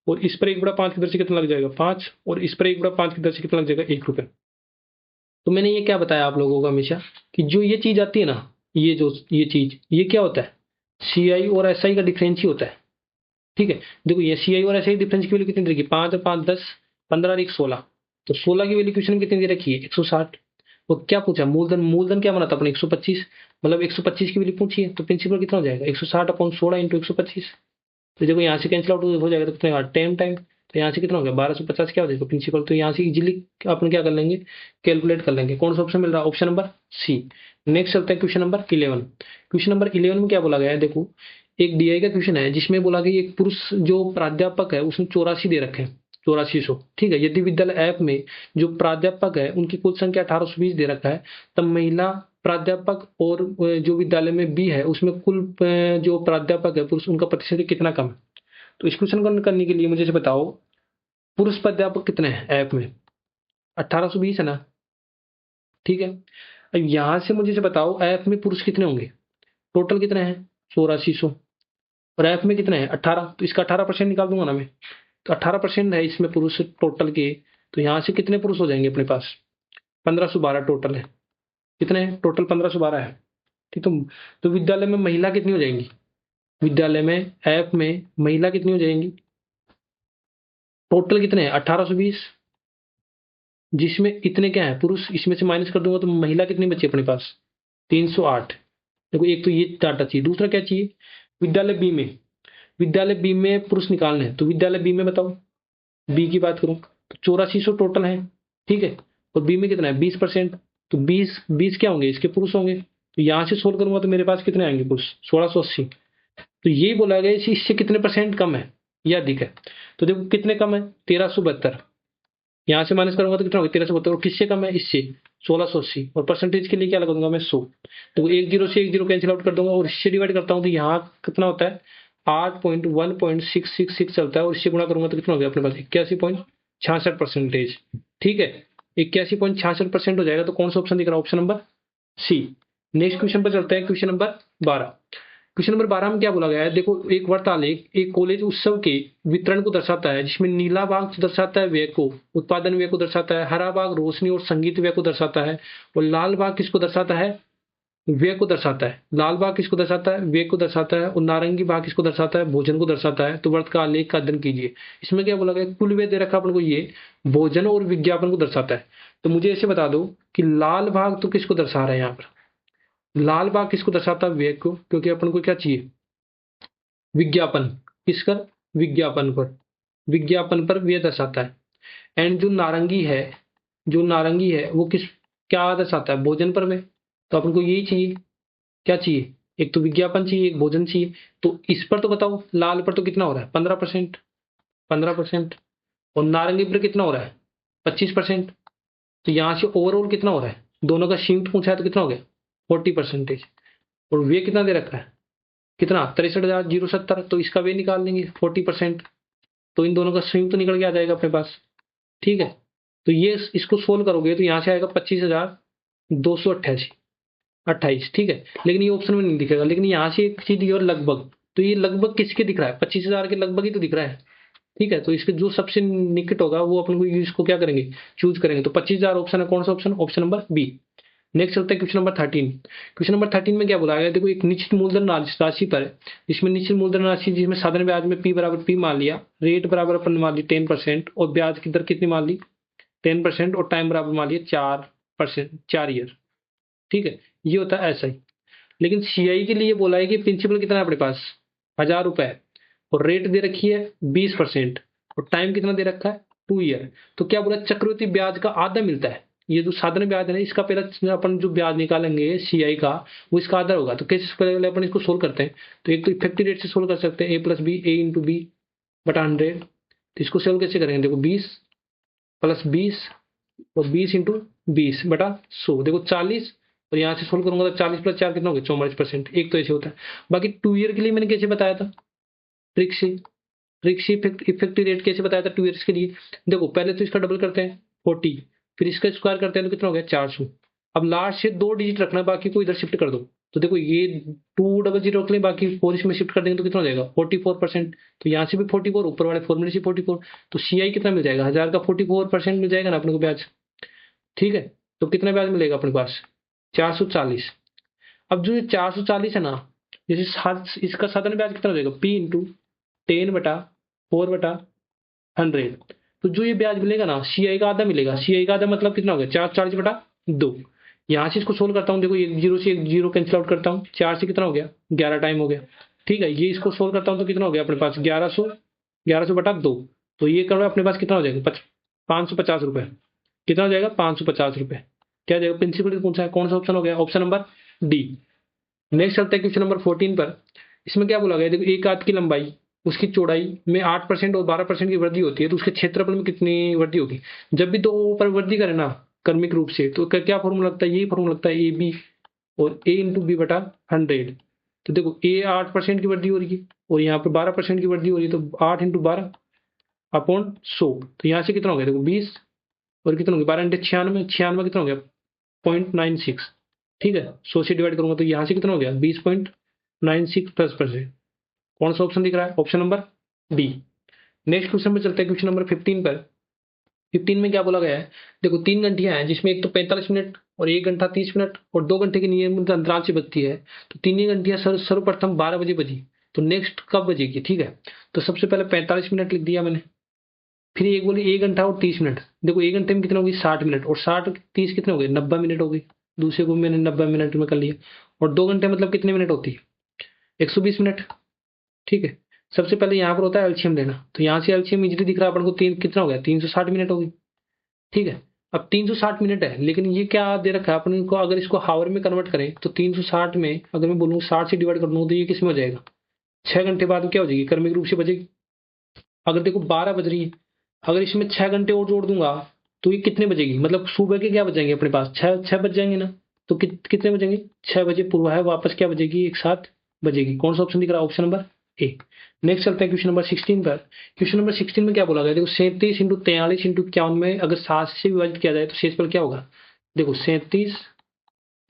Speaker 1: और इस पर 1/5 की दर से कितना लग जाएगा 5, और इस पर 1/5 की दर से कितना लग जाएगा 1 रुपए। तो मैंने ये क्या बताया आप लोगों को हमेशा, कि जो ये चीज आती है ना, ये चीज ये क्या होता है, सीआई और एसआई का डिफरेंस ही होता है, ठीक है। देखो ये सीआई और एसआई डिफरेंस की वैल्यू कितनी दे रखी है, 5 और 5 10, 15 और 1 16। तो 16 की वैल्यू क्वेश्चन में कितनी दे रखी है, 160। वो क्या पूछा, मूलधन, मूलधन क्या बना था अपने 125, मतलब 125 की वैल्यू पूछी है, तो प्रिंसिपल कितना हो जाएगा 160/16 इंटू 125। तो देखो यहाँ से कैंसिल आउट हो जाएगा, तो कितना होगा 10 टाइम, तो यहाँ से कितना हो गया 1250 क्या हो जाएगा प्रिंसिपल। तो यहाँ से इजीली अपन क्या कर लेंगे, कैलकुलेट कर लेंगे। कौन सा ऑप्शन मिल रहा है, ऑप्शन नंबर सी। नेक्स्ट चलता है क्वेश्चन नंबर 11। क्वेश्चन नंबर 11 में क्या बोला गया है, देखो एक डीआई का क्वेश्चन है जिसमें बोला गया एक पुरुष जो प्राध्यापक है उसने 84 दे रखे हैं, 8400, ठीक है। यदि विद्यालय ऐप में जो प्राध्यापक है उनकी कुल संख्या 1820 दे रखा है, तब महिला प्राध्यापक और जो विद्यालय में बी है उसमें कुल जो प्राध्यापक है पुरुष उनका प्रतिशत कितना कम है। तो इस क्वेश्चन को करने के लिए मुझे ये बताओ, पुरुष प्राध्यापक कितने हैं ऐप में, 1820 है ना, ठीक है। अब यहां से मुझे ये बताओ ऐप में पुरुष कितने होंगे, टोटल कितने हैं 8400, और ऐप में कितने हैं 18, तो इसका 18% निकाल दूंगा ना मैं। तो 18% है इसमें पुरुष टोटल के, तो यहाँ से कितने पुरुष हो जाएंगे अपने पास, 1512 टोटल है, कितने हैं टोटल 1512 है, ठीक। तो विद्यालय में महिला कितनी हो जाएंगी, विद्यालय में ऐप में महिला कितनी हो जाएंगी, टोटल कितने हैं 1820, जिसमें इतने क्या है पुरुष, इसमें से माइनस कर दूंगा तो महिला कितनी बची अपने पास 308। देखो एक तो ये डाटा चाहिए, दूसरा क्या चाहिए, विद्यालय बी में, विद्यालय बी में पुरुष निकालने हैं। तो विद्यालय बी में बताओ, बी की बात करूं तो 8400 टोटल है, ठीक है। और बी में कितना है 20%, तो 20 क्या होंगे इसके पुरुष होंगे। तो यहां से सोल्व करूंगा तो मेरे पास कितने आएंगे पुरुष 1680। तो ये बोला गया इससे कितने परसेंट कम है या अधिक है। तो देखो कितने कम है 1372, यहाँ से माइनस करूंगा तो कितना होगा 1372, और किससे कम है इससे 1680, और परसेंटेज के लिए क्या लगा दूंगा मैं 100। तो 10 से 10 कैंसिल आउट कर दूंगा और इससे डिवाइड करता हूँ तो यहाँ कितना होता है 8.1666 चलता है, और इससे गुणा करूंगा तो कितना हो गया अपने पास 81.66%, ठीक है 81.66% हो जाएगा। तो कौन सा ऑप्शन दिख रहा है, option number c. Next question पर चलते हैं, क्वेश्चन नंबर 12। क्वेश्चन नंबर 12 में क्या बोला गया है, देखो एक वर्तालेख एक कॉलेज उत्सव के वितरण को दर्शाता है, जिसमें नीला भाग दर्शाता है व्यय को, उत्पादन व्यय को दर्शाता है, हरा भाग रोशनी और संगीत व्यय को दर्शाता है, और लाल भाग किसको दर्शाता है, व्यय को दर्शाता है। लाल भाग किसको दर्शाता है, व्यय को दर्शाता है, और नारंगी भाग किसको दर्शाता है, भोजन को दर्शाता है। तो वर्त का आलेख का अध्ययन कीजिए। इसमें क्या बोला गया, कुल व्यय दे रखा अपन को, ये भोजन और विज्ञापन को दर्शाता है। तो मुझे ऐसे बता दो कि लाल भाग तो किसको दर्शा रहा है, यहाँ पर लाल भाग किसको दर्शाता है, व्यय को, क्योंकि अपन को क्या चाहिए, विज्ञापन। किस पर, विज्ञापन पर, विज्ञापन पर व्यय दर्शाता है। एंड जो नारंगी है, जो नारंगी है वो किस, क्या दर्शाता है, भोजन पर व्यय। तो अपन को यही चाहिए, क्या चाहिए, एक तो विज्ञापन चाहिए, एक भोजन चाहिए। तो इस पर तो बताओ, लाल पर तो कितना हो रहा है, 15%, 15%, और नारंगी पर कितना हो रहा है, 25%। तो यहां से ओवरऑल कितना हो रहा है, दोनों का संयुक्त पूछा है तो कितना हो गया, 40%। और वे कितना दे रखा है, कितना, 63,070। तो इसका वे निकाल लेंगे 40%, तो इन दोनों का संयुक्त निकल के आ जाएगा अपने पास। ठीक है, तो ये इसको सोल्व करोगे तो यहाँ से आएगा 25,288, 28। ठीक है, लेकिन ये ऑप्शन में नहीं दिखेगा, लेकिन यहाँ से एक चीज और लगभग, तो ये लगभग किसके दिख रहा है, 25,000 के लगभग ही तो दिख रहा है। ठीक है, तो इसके जो सबसे निकट होगा वो अपन को इसको क्या करेंगे, चूज करेंगे। तो 25,000 ऑप्शन है, कौन सा option, option number b. Next चलता है क्वेश्चन नंबर 13। क्वेश्चन नंबर 13 में क्या बोला गया, देखो एक निश्चित मूलधन राशि पर, जिसमें निश्चित मूलधन राशि, जिसमें साधारण ब्याज में पी बराबर पी मान लिया, रेट बराबर अपन मान ली 10%, और ब्याज की दर कितनी मान ली, 10%, और टाइम बराबर मान लिया 4%, 4 ईयर। ठीक है, ये होता है एसआई। लेकिन सीआई के लिए बोला है कि प्रिंसिपल कितना है अपने पास, 1,000 रुपए, और रेट दे रखी है 20%, और टाइम कितना दे रखा है, 2 ईयर। तो क्या बोला, चक्रवृद्धि ब्याज का आधा मिलता है। ये जो साधारण ब्याज है ना, इसका पहला अपन जो ब्याज निकालेंगे सीआई का, वो इसका आधा होगा। तो कैसे पहले अपन इसको सोल्व करते हैं, तो एक तो इफेक्टिव रेट से सोल्व कर सकते हैं, A+B, A × B/100। तो इसको सोल्व कैसे करेंगे, देखो 20+20, और 20 × 20/100, देखो 40। और यहाँ से सोल्व करूंगा तो 40+4 कितना हो गया, 44%। एक तो ऐसे होता है। बाकी 2 ईयर के लिए मैंने कैसे बताया था, ट्रिक से, इफेक्टिव रेट कैसे बताया था 2 ईयर्स के लिए। देखो पहले तो इसका डबल करते हैं 40, फिर इसका स्क्वायर करते हैं तो कितना हो गया, 400। अब लास्ट से 2 डिजिट रखना, बाकी को इधर शिफ्ट कर दो। तो देखो ये 200 रख लें, बाकी 4 इसमें शिफ्ट कर देंगे तो कितना हो जाएगा, 44%। तो यहाँ से भी 44, ऊपर वाले फॉर्मूले से 44। तो सीआई कितना मिल जाएगा, 1,000 का 44% मिल जाएगा ना अपने को ब्याज। ठीक है, तो कितना ब्याज मिलेगा अपने पास, 440। अब जो ये 440 है ना, जैसे इसका साधारण ब्याज कितना हो जाएगा, P × 10/4/100। तो जो ये ब्याज मिलेगा ना, सीआई का आधा मिलेगा। सीआई का आधा मतलब कितना हो गया, 440/2। यहाँ से इसको सोल्व करता हूँ, देखो एक जीरो से एक जीरो कैंसिल आउट करता हूँ, 4 से कितना हो गया, 11 टाइम हो गया। ठीक है, ये इसको सोल्व करता हूँ तो कितना हो गया अपने पास, 1100/2। तो ये करो अपने पास कितना हो जाएगा, 550 रुपए। कितना हो जाएगा, 550 रुपए। क्या जाएगा, प्रिंसिपल कौन सा है, कौन सा ऑप्शन हो गया, ऑप्शन नंबर डी। नेक्स्ट चलते हैं क्वेश्चन नंबर 14 पर। इसमें क्या बोला गया, देखो एक हाथ की लंबाई, उसकी चौड़ाई में 8% और 12% की वृद्धि होती है, तो उसके क्षेत्रफल में कितनी वृद्धि होगी। जब भी दो पर वृद्धि करे ना क्रमिक रूप से, तो क्या फॉर्मूला लगता है, यही फॉर्मूला लगता है, ए बी और A × B/100। तो देखो ए 8% की वृद्धि हो रही है, और यहाँ पर 12% की वृद्धि हो रही है, तो 8 × 12/100। तो यहाँ से कितना हो गया, देखो 20, और कितना हो गया, 12 × 96, 96 कितना हो गया, 0.96। ठीक है, 100 से डिवाइड करूंगा तो यहाँ से कितना हो गया, 20.96+%। कौन सा ऑप्शन दिख रहा है, option number D. Next question पे चलते हैं, क्वेश्चन नंबर 15 पर। 15 में क्या बोला गया है, देखो 3 घंटियां हैं, जिसमें एक तो 45 मिनट और 1 घंटा 30 मिनट और 2 घंटे के नियमित अंतराल से बजती है। तो तीनों घंटियां सर्वप्रथम 12 बजे बजी, तो नेक्स्ट कब बजेगी। ठीक है, तो सबसे पहले 45 मिनट लिख दिया मैंने, फिर एक बोली 1 घंटा और 30 मिनट। देखो 1 घंटे में कितना होगी, 60 मिनट, और 60 30 कितने हो गए, 90 मिनट हो गई। दूसरे को मैंने 90 मिनट में कर लिया। और 2 घंटे मतलब कितने मिनट होती है, 120 मिनट। ठीक है, सबसे पहले यहाँ पर होता है एलसीएम लेना, तो यहाँ से एलसीएम इजीली दिख रहा है अपन को, तीन कितना हो गया, 360 मिनट होगी। ठीक है, अब 360 मिनट है, लेकिन ये क्या दे रखा है अपन को, अगर इसको हावर में कन्वर्ट करें तो 360 में अगर मैं बोलूँ 60 से डिवाइड कर दूँ तो ये किस में हो जाएगा, 6 घंटे बाद क्या हो जाएगी, क्रमिक रूप से बजेगी। अगर देखो 12 बज रही है, अगर इसमें 6 घंटे और जोड़ दूंगा तो ये कितने बजेगी, मतलब सुबह के क्या बजेंगे अपने पास, 6 बज जाएंगे ना। तो कितने बजेंगे, 6 बजे पूर्व है, वापस क्या बजेगी, एक साथ बजेगी। कौन सा ऑप्शन दिख रहा है, ऑप्शन नंबर ए। नेक्स्ट चलते हैं क्वेश्चन नंबर 16 पर। क्वेश्चन नंबर 16 में क्या बोला गया, देखो 37 × 43 × 51 में अगर 7 से विभाजित किया जाए तो शेषफल क्या होगा। देखो 37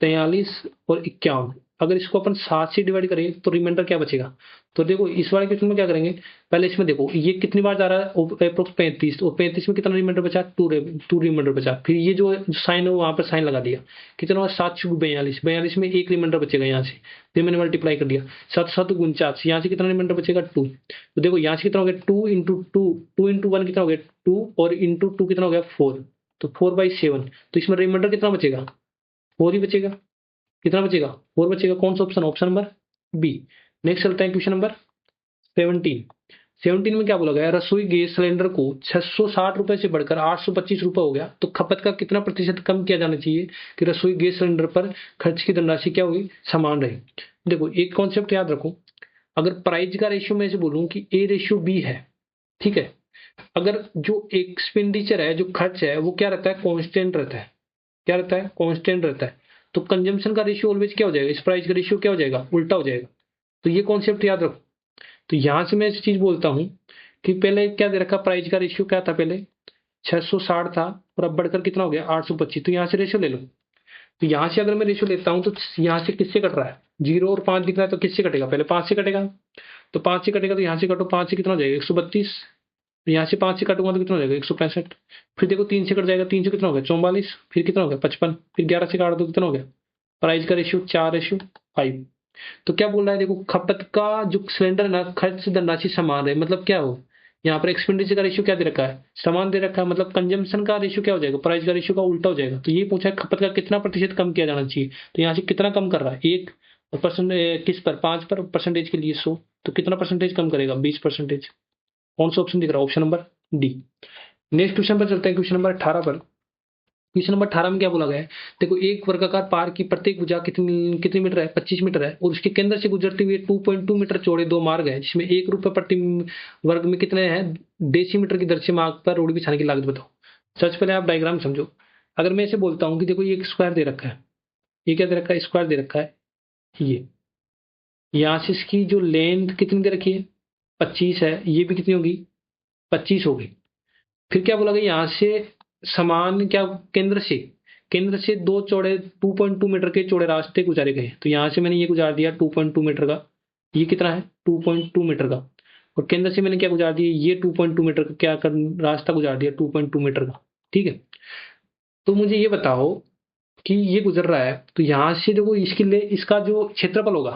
Speaker 1: 43 और 51। अगर इसको अपन 7 से डिवाइड करें तो रिमाइंडर क्या बचेगा? तो देखो इस वाले क्वेश्चन में क्या करेंगे, पहले इसमें देखो ये कितनी बार जा रहा है, अप्रोक्स 35, और 35 में कितना रिमाइंडर बचा? 2 रिमाइंडर बचा। फिर ये जो साइन है वहां पर साइन लगा दिया, कितना हुआ? 7 चुक 42, 42 में एक रिमाइंडर बचेगा यहाँ से, फिर मैंने मल्टीप्लाई कर दिया, 7 7 49, यहाँ से कितना रिमाइंडर बचेगा? 2। तो देखो यहाँ से कितना हो गया? 2 इंटू 2 इंटू 1 कितना हो गया? 2, और इंटू 2 कितना हो गया? 4। तो 4/7। तो इसमें रिमाइंडर कितना बचेगा? 4 ही बचेगा। कितना बचेगा? 4 बचेगा। कौन सा option? Option number b. Next चलते हैं क्वेश्चन नंबर 17। 17 में क्या बोला गया? रसोई गैस सिलेंडर को 660 रुपए से बढ़कर 825 रुपए हो गया, तो खपत का कितना प्रतिशत कम किया जाना चाहिए कि रसोई गैस सिलेंडर पर खर्च की धनराशि क्या होगी? समान रहे। देखो एक कॉन्सेप्ट याद रखो, अगर प्राइस का रेशियो में ऐसे बोलूं कि A/B है, ठीक है, अगर जो एक्सपेंडिचर है, जो खर्च है, वो क्या रहता है? कांस्टेंट रहता है। क्या रहता है? कांस्टेंट रहता है। तो कंजम्पशन का रेशियो ऑलवेज क्या हो जाएगा? इस प्राइस का रेशियो क्या हो जाएगा? उल्टा हो जाएगा। तो ये कॉन्सेप्ट याद रखो। तो यहां से मैं इस चीज बोलता हूं कि पहले क्या दे रखा? प्राइस का रेशियो क्या था? पहले 660 था, और अब बढ़कर कितना हो गया? 825। तो यहां से रेशियो ले लो। तो यहां से अगर मैं रेशियो लेता हूं तो यहां से किससे कट रहा है? 0 और 5 दिख रहा है, तो किससे कटेगा? पहले 5 से कटेगा। तो 5 से कटेगा, तो यहां से कटो, 5 से कितना हो जाएगा? 132। यहाँ से 5 से काटूंगा तो कितना हो जाएगा? 165। फिर देखो 3 से कट जाएगा, 3 से कितना हो गया? 44। फिर कितना हो गया? 55। फिर 11 से काट दो, कितना हो गया? प्राइस का रेशियो 4/5। तो क्या बोल रहा है? देखो खपत का जो सिलेंडर है ना, खर्च से धनराशि समान है, मतलब क्या हो? यहाँ पर एक्सपेंडिचर का रेशियो क्या दे रखा है? समान दे रखा है, मतलब कंजम्पशन का रेशियो क्या हो जाएगा? प्राइस का रेशियो का उल्टा हो जाएगा। तो ये पूछा है खपत का कितना प्रतिशत कम किया जाना चाहिए। तो यहाँ से कितना कम कर रहा है? 1 परसेंट, किस पर? 5 पर, परसेंटेज के लिए 100। तो कितना परसेंटेज कम करेगा? 20%। कौन सा ऑप्शन दिख रहा है? Option number D. Next question पर चलते हैं, क्वेश्चन नंबर 18 पर। क्वेश्चन नंबर 18 में क्या बोला गया है? देखो एक वर्गाकार पार की प्रत्येक भुजा कितनी कितनी मीटर है? 25 मीटर है, और उसके केंद्र से गुजरते हुए 2.2 मीटर चौड़े 2 मार्ग है, जिसमें 1 रुपए प्रति वर्ग में कितने हैं डेसीमीटर की दर से मार्ग पर रोड बिछाने की लागत बताओ। सबसे पहले आप डायग्राम समझो। अगर मैं इसे बोलता हूँ कि देखो ये एक स्क्वायर दे रखा है, ये क्या दे रखा है? स्क्वायर दे रखा है। ये यहाँ से इसकी जो लेंथ कितनी दे रखी है? 25 है। ये भी कितनी होगी? 25 होगी। फिर क्या बोला गया? यहाँ से समान क्या? केंद्र से 2 मीटर के चौड़े रास्ते गुजारे गए। तो यहाँ से मैंने ये गुजार दिया 2.2 मीटर का। ये कितना है? 2.2 मीटर का। और केंद्र से मैंने क्या गुजार दिया? ये 2.2 मीटर का क्या कर रास्ता गुजार दिया? 2.2 मीटर का। ठीक है। तो मुझे ये बताओ कि ये गुजर रहा है, तो यहाँ से देखो इसके लिए इसका जो क्षेत्रफल होगा,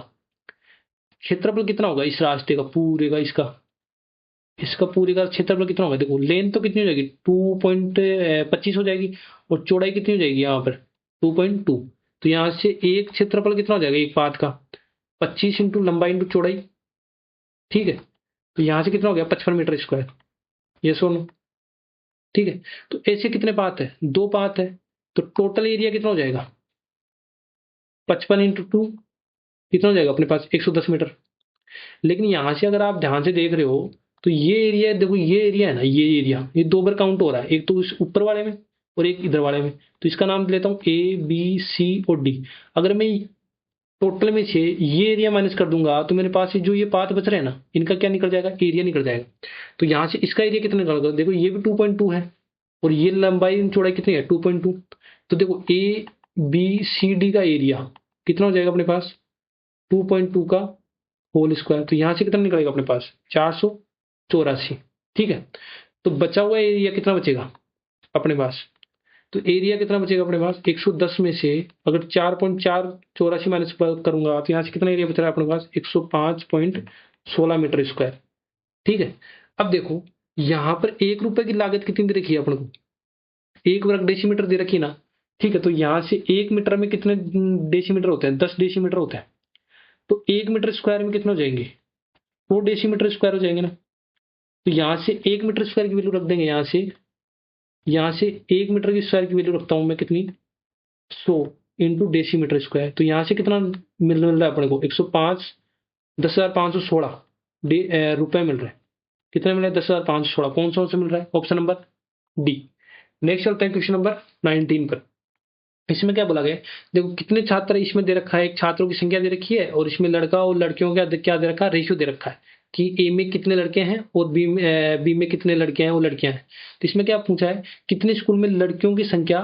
Speaker 1: क्षेत्रफल कितना होगा इस रास्ते का पूरे का? इसका पूरे का क्षेत्रफल कितना होगा? देखो लेंथ तो कितनी हो जाएगी? 2.25 हो जाएगी, और चौड़ाई कितनी हो जाएगी यहाँ पर? 2.2। तो यहाँ से एक क्षेत्रफल कितना हो जाएगा एक पाथ का? 25 इंटू लंबाई इंटू चौड़ाई। ठीक है। तो यहाँ से कितना हो गया? 55 मीटर स्क्वायर। ये सोनो। ठीक है। तो ऐसे कितने पाथ है? 2 पाथ है। तो टोटल एरिया कितना हो जाएगा? 55 इंटू 2 कितना हो जाएगा अपने पास? 110 मीटर। लेकिन यहाँ से अगर आप ध्यान से देख रहे हो, तो ये एरिया देखो, ये एरिया है ना, ये 2 बार काउंट हो रहा है, एक तो इस ऊपर वाले में और एक इधर वाले में। तो इसका नाम लेता हूँ A B C और D। अगर मैं टोटल में से ये एरिया माइनस कर दूंगा, तो मेरे पास जो ये पाथ बच रहे हैं ना, इनका क्या निकल जाएगा? एरिया निकल जाएगा। तो यहाँ से इसका एरिया कितना निकलेगा? देखो ये भी 2.2 है, और ये लंबाई चौड़ाई कितनी है? 2.2। तो देखो ABCD का एरिया कितना हो जाएगा अपने पास? 2.2 का होल स्क्वायर। तो यहां से कितना निकलेगा अपने पास? 484। ठीक है। तो बचा हुआ एरिया कितना बचेगा अपने पास? तो एरिया कितना बचेगा अपने पास? 110 में से अगर 4.484 माइनस करूंगा, तो यहाँ से कितना एरिया बच रहा है अपने पास? 105.16 मीटर स्क्वायर। ठीक है। अब देखो यहाँ पर 1 रुपए की लागत कितनी दे रखी है अपने को? 1 वर्ग डेसीमीटर दे रखी है ना। ठीक है। तो यहाँ से 1 मीटर में कितने डेसीमीटर होते हैं? 10 डेसीमीटर होते हैं। तो 1 मीटर स्क्वायर में कितने हो जाएंगे? 4 डेसीमीटर स्क्वायर हो जाएंगे ना। तो यहाँ से 1 मीटर स्क्वायर की वैल्यू रख देंगे। यहाँ से 1 मीटर की स्क्वायर की वैल्यू रखता हूं मैं कितनी? 100 इंटू डेसीमीटर स्क्वायर। तो यहाँ से कितना मिल रहा है अपने को? 105, 10,516 रुपए मिल रहे हैं। कितने मिल रहे हैं? 10,516। कौन सा से मिल रहा है? Option number D. नेक्स्ट चलते हैं क्वेश्चन नंबर 19 पर। इसमें क्या बोला गया है? देखो कितने छात्र इसमें दे रखा है, एक छात्रों की संख्या दे रखी है, और इसमें लड़का और लड़कियों का क्या दे रखा है? रेशियो दे रखा है कि ए में कितने लड़के हैं और बी में कितने लड़के हैं और लड़कियां हैं। तो इसमें क्या पूछा है? कितने स्कूल में लड़कियों की संख्या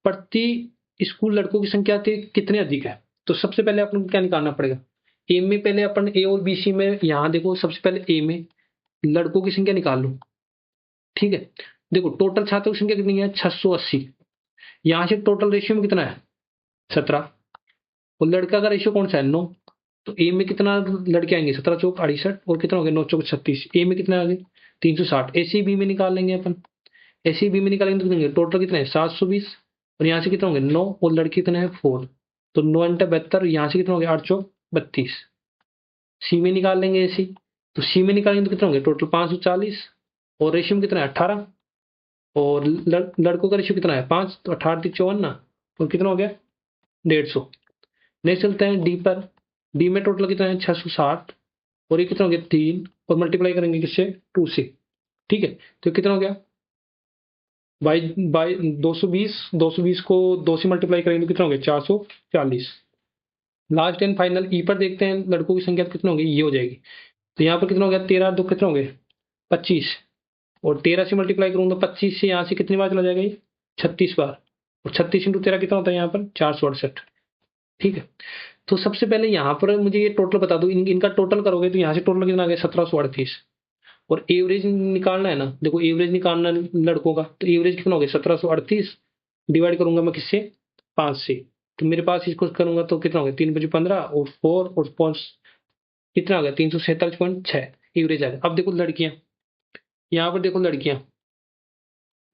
Speaker 1: प्रति स्कूल लड़कों की संख्या थी कितने अधिक है। तो सबसे पहले अपन को क्या निकालना पड़ेगा, ए में पहले अपन ए और बी सी में, यहाँ देखो सबसे पहले ए में लड़कों की संख्या निकाल लो। ठीक है, देखो टोटल छात्रों की संख्या कितनी है 680। यहाँ से टोटल रेशियो में कितना है 17, और लड़का का रेशियो कौन सा है 9। तो ए में कितना लड़के आएंगे 17 चौक 68, और कितना हो गया 9 चौक 36। ए में कितना आ गए 360। ऐसे बी में निकाल लेंगे अपन, ऐसे बी में निकालेंगे तो कितने टोटल कितने हैं 720, और यहाँ से कितना होंगे 9, और लड़के कितने हैं 4। तो 9 × 72, यहाँ से कितना हो गया 8 चौक 32। सी में निकाल लेंगे ऐसे, तो सी में निकालेंगे तो कितना होंगे टोटल 540, और रेशियो में कितना है 18, और लड़कों का रेशियो कितना है 5, तो 18 × 54 ना, तो कितना हो गया 150। नेक्स्ट चलते हैं डी पर। डी में टोटल कितना है 660, और ये कितना हो गया 3, और मल्टीप्लाई करेंगे किससे 2 से। ठीक है, तो कितना हो गया बाई बाई 220, 220 को 2 से मल्टीप्लाई करेंगे तो कितना हो गया 440। लास्ट एंड फाइनल ई पर देखते हैं लड़कों की संख्या कितनी होगी, ये हो जाएगी। तो यहाँ पर कितना हो गया 13 2 कितने हो गए 25, और 13 से मल्टीप्लाई करूंगा 25 से, यहाँ से कितनी बार चला जाएगा ये 36 बार, और 36 × 13 कितना होता है यहाँ पर 468। ठीक है, तो सबसे पहले यहाँ पर मुझे ये टोटल बता दो, इनका टोटल करोगे तो यहाँ से टोटल कितना आ गया 1738, और एवरेज निकालना है ना, देखो एवरेज निकालना है लड़कों का, तो एवरेज कितना हो गया 1738, डिवाइड करूंगा मैं किससे 5 से। तो मेरे पास इसको करूंगा तो कितना हो गया 3 × 5 15, और 4 और 5 कितना आ गया 347.6 एवरेज आ गया। अब देखो लड़कियां, यहाँ पर देखो लड़कियां,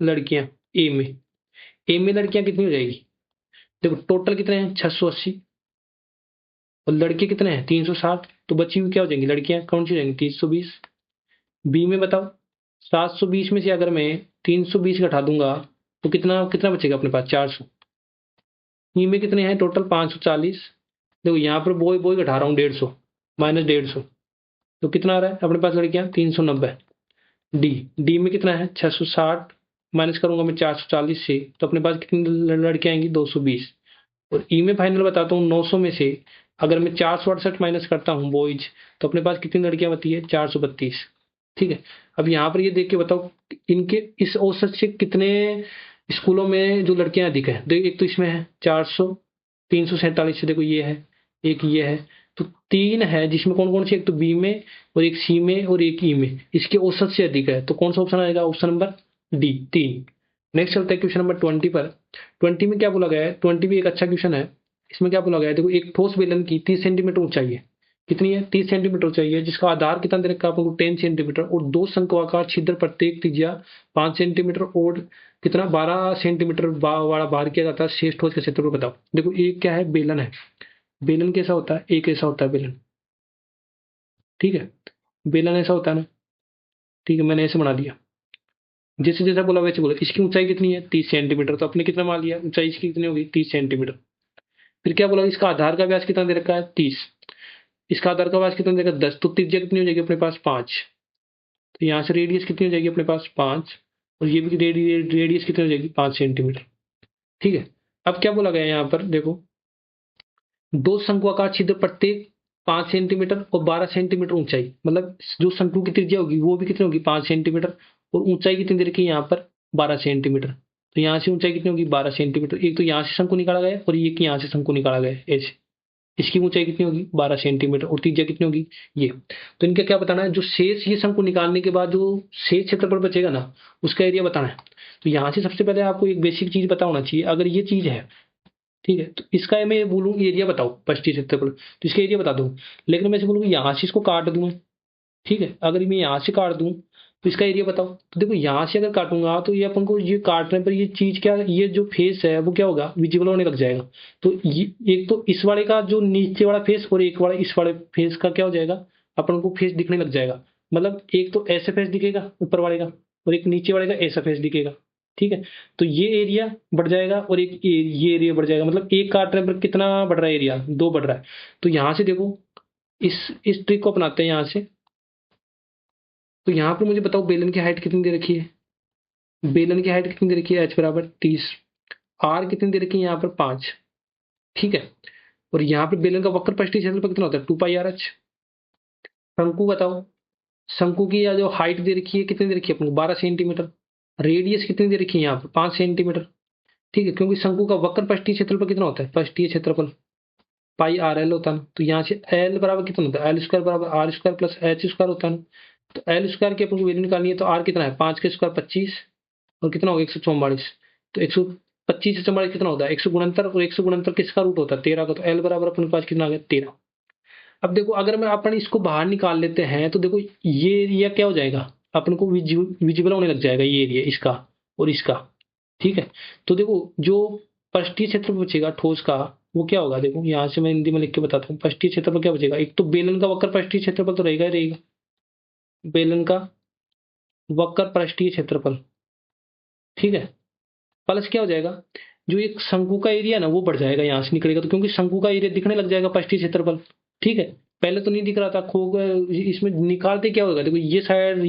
Speaker 1: लड़कियां ए में लड़कियां कितनी हो जाएगी, देखो टोटल कितने हैं 680, और लड़के कितने हैं 360, तो बची हुई क्या हो जाएंगी लड़कियां कौन सी हो जाएंगी 320। बी में बताओ 720 में से अगर मैं 320 घटा दूंगा तो कितना कितना बचेगा अपने पास 400। ई में कितने हैं टोटल 540, देखो यहाँ पर बॉय बॉय घटा रहा हूँ 150 माइनस 150, तो कितना आ रहा है अपने पास लड़कियां 390। डी डी में कितना है 660, माइनस करूंगा मैं 440 से, तो अपने पास कितनी लड़कियां आएंगी 220। और ई में फाइनल बताता हूँ 900 में से अगर मैं 468 माइनस करता हूँ बॉयज, तो अपने पास कितनी लड़कियां बची है 432। ठीक है, अब यहाँ पर ये देख के बताओ इनके इस औसत से कितने स्कूलों में जो लड़कियां अधिक है। देखो एक तो इसमें है 400, 347 से, देखो ये है, एक ये है, तो 3 है जिसमें कौन कौन से, एक तो बी में, और एक सी में, और एक ई में, इसके औसत से अधिक है, तो कौन सा ऑप्शन आएगा ऑप्शन नंबर डी 3। नेक्स्ट चलता है क्वेश्चन नंबर 20 पर। 20 में क्या बोला गया है, 20 भी एक अच्छा क्वेश्चन है। इसमें क्या बोला गया है, देखो एक ठोस बेलन की 30 सेंटीमीटर ऊंचाई है, कितनी है 30 सेंटीमीटर ऊंचाई है, जिसका आधार कितना दे रखा है आपको 10 सेंटीमीटर, और 2 शंक्वाकार छिद्र प्रत्येक त्रिज्या 5 सेंटीमीटर और कितना 12 सेंटीमीटर वाला बाहर किया जाता है, शेष ठोस का क्षेत्रफल बताओ। देखो एक क्या है बेलन है, बेलन कैसा होता है, एक ऐसा होता है बेलन। ठीक है, बेलन ऐसा होता है ना, ठीक है मैंने ऐसे बना दिया, जैसे जैसा बोला वैसे बोला। इसकी ऊंचाई कितनी है 30 सेंटीमीटर, तो अपने कितना मान लिया ऊंचाई इसकी कितनी होगी 30 सेंटीमीटर। फिर क्या बोला इसका आधार का व्यास कितना दे रखा है 30, इसका आधार का व्यास कितना दे रखा है 10, तो त्रिज्या कितनी हो जाएगी अपने पास 5। तो यहाँ से रेडियस कितनी हो जाएगी अपने पास 5, और ये भी रेडियस कितनी हो जाएगी 5 सेंटीमीटर। ठीक है, अब क्या बोला गया यहाँ पर देखो, 2 शंक्वाकार छिद्र प्रत्येक 5 सेंटीमीटर और 12 सेंटीमीटर ऊंचाई, मतलब जो शंकु की त्रिज्या होगी वो भी कितनी होगी 5 सेंटीमीटर, और ऊंचाई कितनी दे रखी है यहाँ पर 12 सेंटीमीटर। तो यहाँ से ऊंचाई कितनी होगी 12 सेंटीमीटर। एक तो यहाँ से शंकु निकाला गया है, और एक यहाँ से शंकु निकाला गया है ऐसे, इसकी ऊंचाई कितनी होगी 12 सेंटीमीटर, और त्रिज्या कितनी होगी ये। तो इनका क्या बताना है, जो शेष ये शंकु निकालने के बाद जो शेष क्षेत्रफल बचेगा ना, उसका एरिया बताना है। तो यहाँ से सबसे पहले आपको एक बेसिक चीज पता होना चाहिए, अगर ये चीज है ठीक है, तो इसका मैं बोलूँ एरिया बताओ 25 क्षेत्रफल, तो इसका एरिया बता दूं। लेकिन मैं ऐसे बोलूँ यहाँ से इसको काट दूं, ठीक है, अगर मैं यहाँ से काट दूं तो इसका एरिया बताओ। तो देखो यहाँ से अगर काटूंगा तो ये अपन को ये काटने पर ये चीज क्या, ये जो फेस है वो क्या होगा विजिबल होने लग जाएगा। तो ये एक तो इस वाले का जो नीचे वाला फेस, और एक वाला इस वाले फेस का क्या हो जाएगा अपन को फेस दिखने लग जाएगा। मतलब एक तो ऐसे फेस दिखेगा ऊपर वाले का, और एक नीचे वाले का ऐसा फेस दिखेगा। ठीक है, तो ये एरिया बढ़ जाएगा, और एक ये एरिया बढ़ जाएगा, मतलब एक काटने पर कितना बढ़ रहा है एरिया 2 बढ़ रहा है। तो यहाँ से देखो इस ट्रिक को अपनाते हैं यहाँ से। तो यहाँ पर मुझे बताओ बेलन की हाइट कितनी दे रखी है, बेलन की हाइट कितनी दे रखी है h बराबर 30, r कितनी दे रखी है यहाँ पर 5। ठीक है, और यहाँ पर बेलन का वक्र पृष्ठीय क्षेत्रफल कितना होता है 2πr/h। शंकु बताओ, शंकु की या जो हाइट दे रखी है कितनी दे रखी है अपने को 12 सेंटीमीटर, रेडियस कितनी दे रखी है यहाँ पर 5 सेंटीमीटर। ठीक है, क्योंकि शंकु का वक्र पृष्ठीय क्षेत्रफल कितना होता है, पृष्ठीय क्षेत्रफल पाई आर एल होता है ना, तो यहाँ से एल बराबर कितना होता है, एल स्क्वायर बराबर r square plus h square होता है ना। तो एल स्क्वायर की अपन को वैल्यू निकालनी है, तो आर कितना है, 5 के स्क्वायर 25 और कितना होगा 144। तो 125 से 44 कितना होता है 100 गुणनतर, और 100 गुणनतर किसका रूट होता है 13 का, तो एल बराबर अपने पास कितना आ गया 13। अब देखो अगर मैं अपन इसको बाहर निकाल लेते हैं तो देखो ये एरिया क्या हो जाएगा, अपन को विजिबल होने लग जाएगा ये एरिया इसका और इसका। ठीक है, तो देखो जो पृष्ठीय क्षेत्र बचेगा ठोस का वो क्या होगा, देखो यहाँ से मैं हिंदी में लिख के बताता हूँ। पृष्ठीय क्षेत्रफल क्या बचेगा, एक तो बेलन का वक्र पृष्ठीय क्षेत्रफल तो रहेगा ही रहेगा, बेलन का वक्र पृष्ठीय क्षेत्रफल। ठीक है, प्लस क्या हो जाएगा, जो एक शंकु का एरिया ना वो बढ़ जाएगा यहाँ से निकलेगा, तो क्योंकि शंकु का एरिया दिखने लग जाएगा पृष्ठीय क्षेत्रफल। ठीक है, पहले तो नहीं दिख रहा था, इसमें निकालते क्या होगा, देखो ये साइड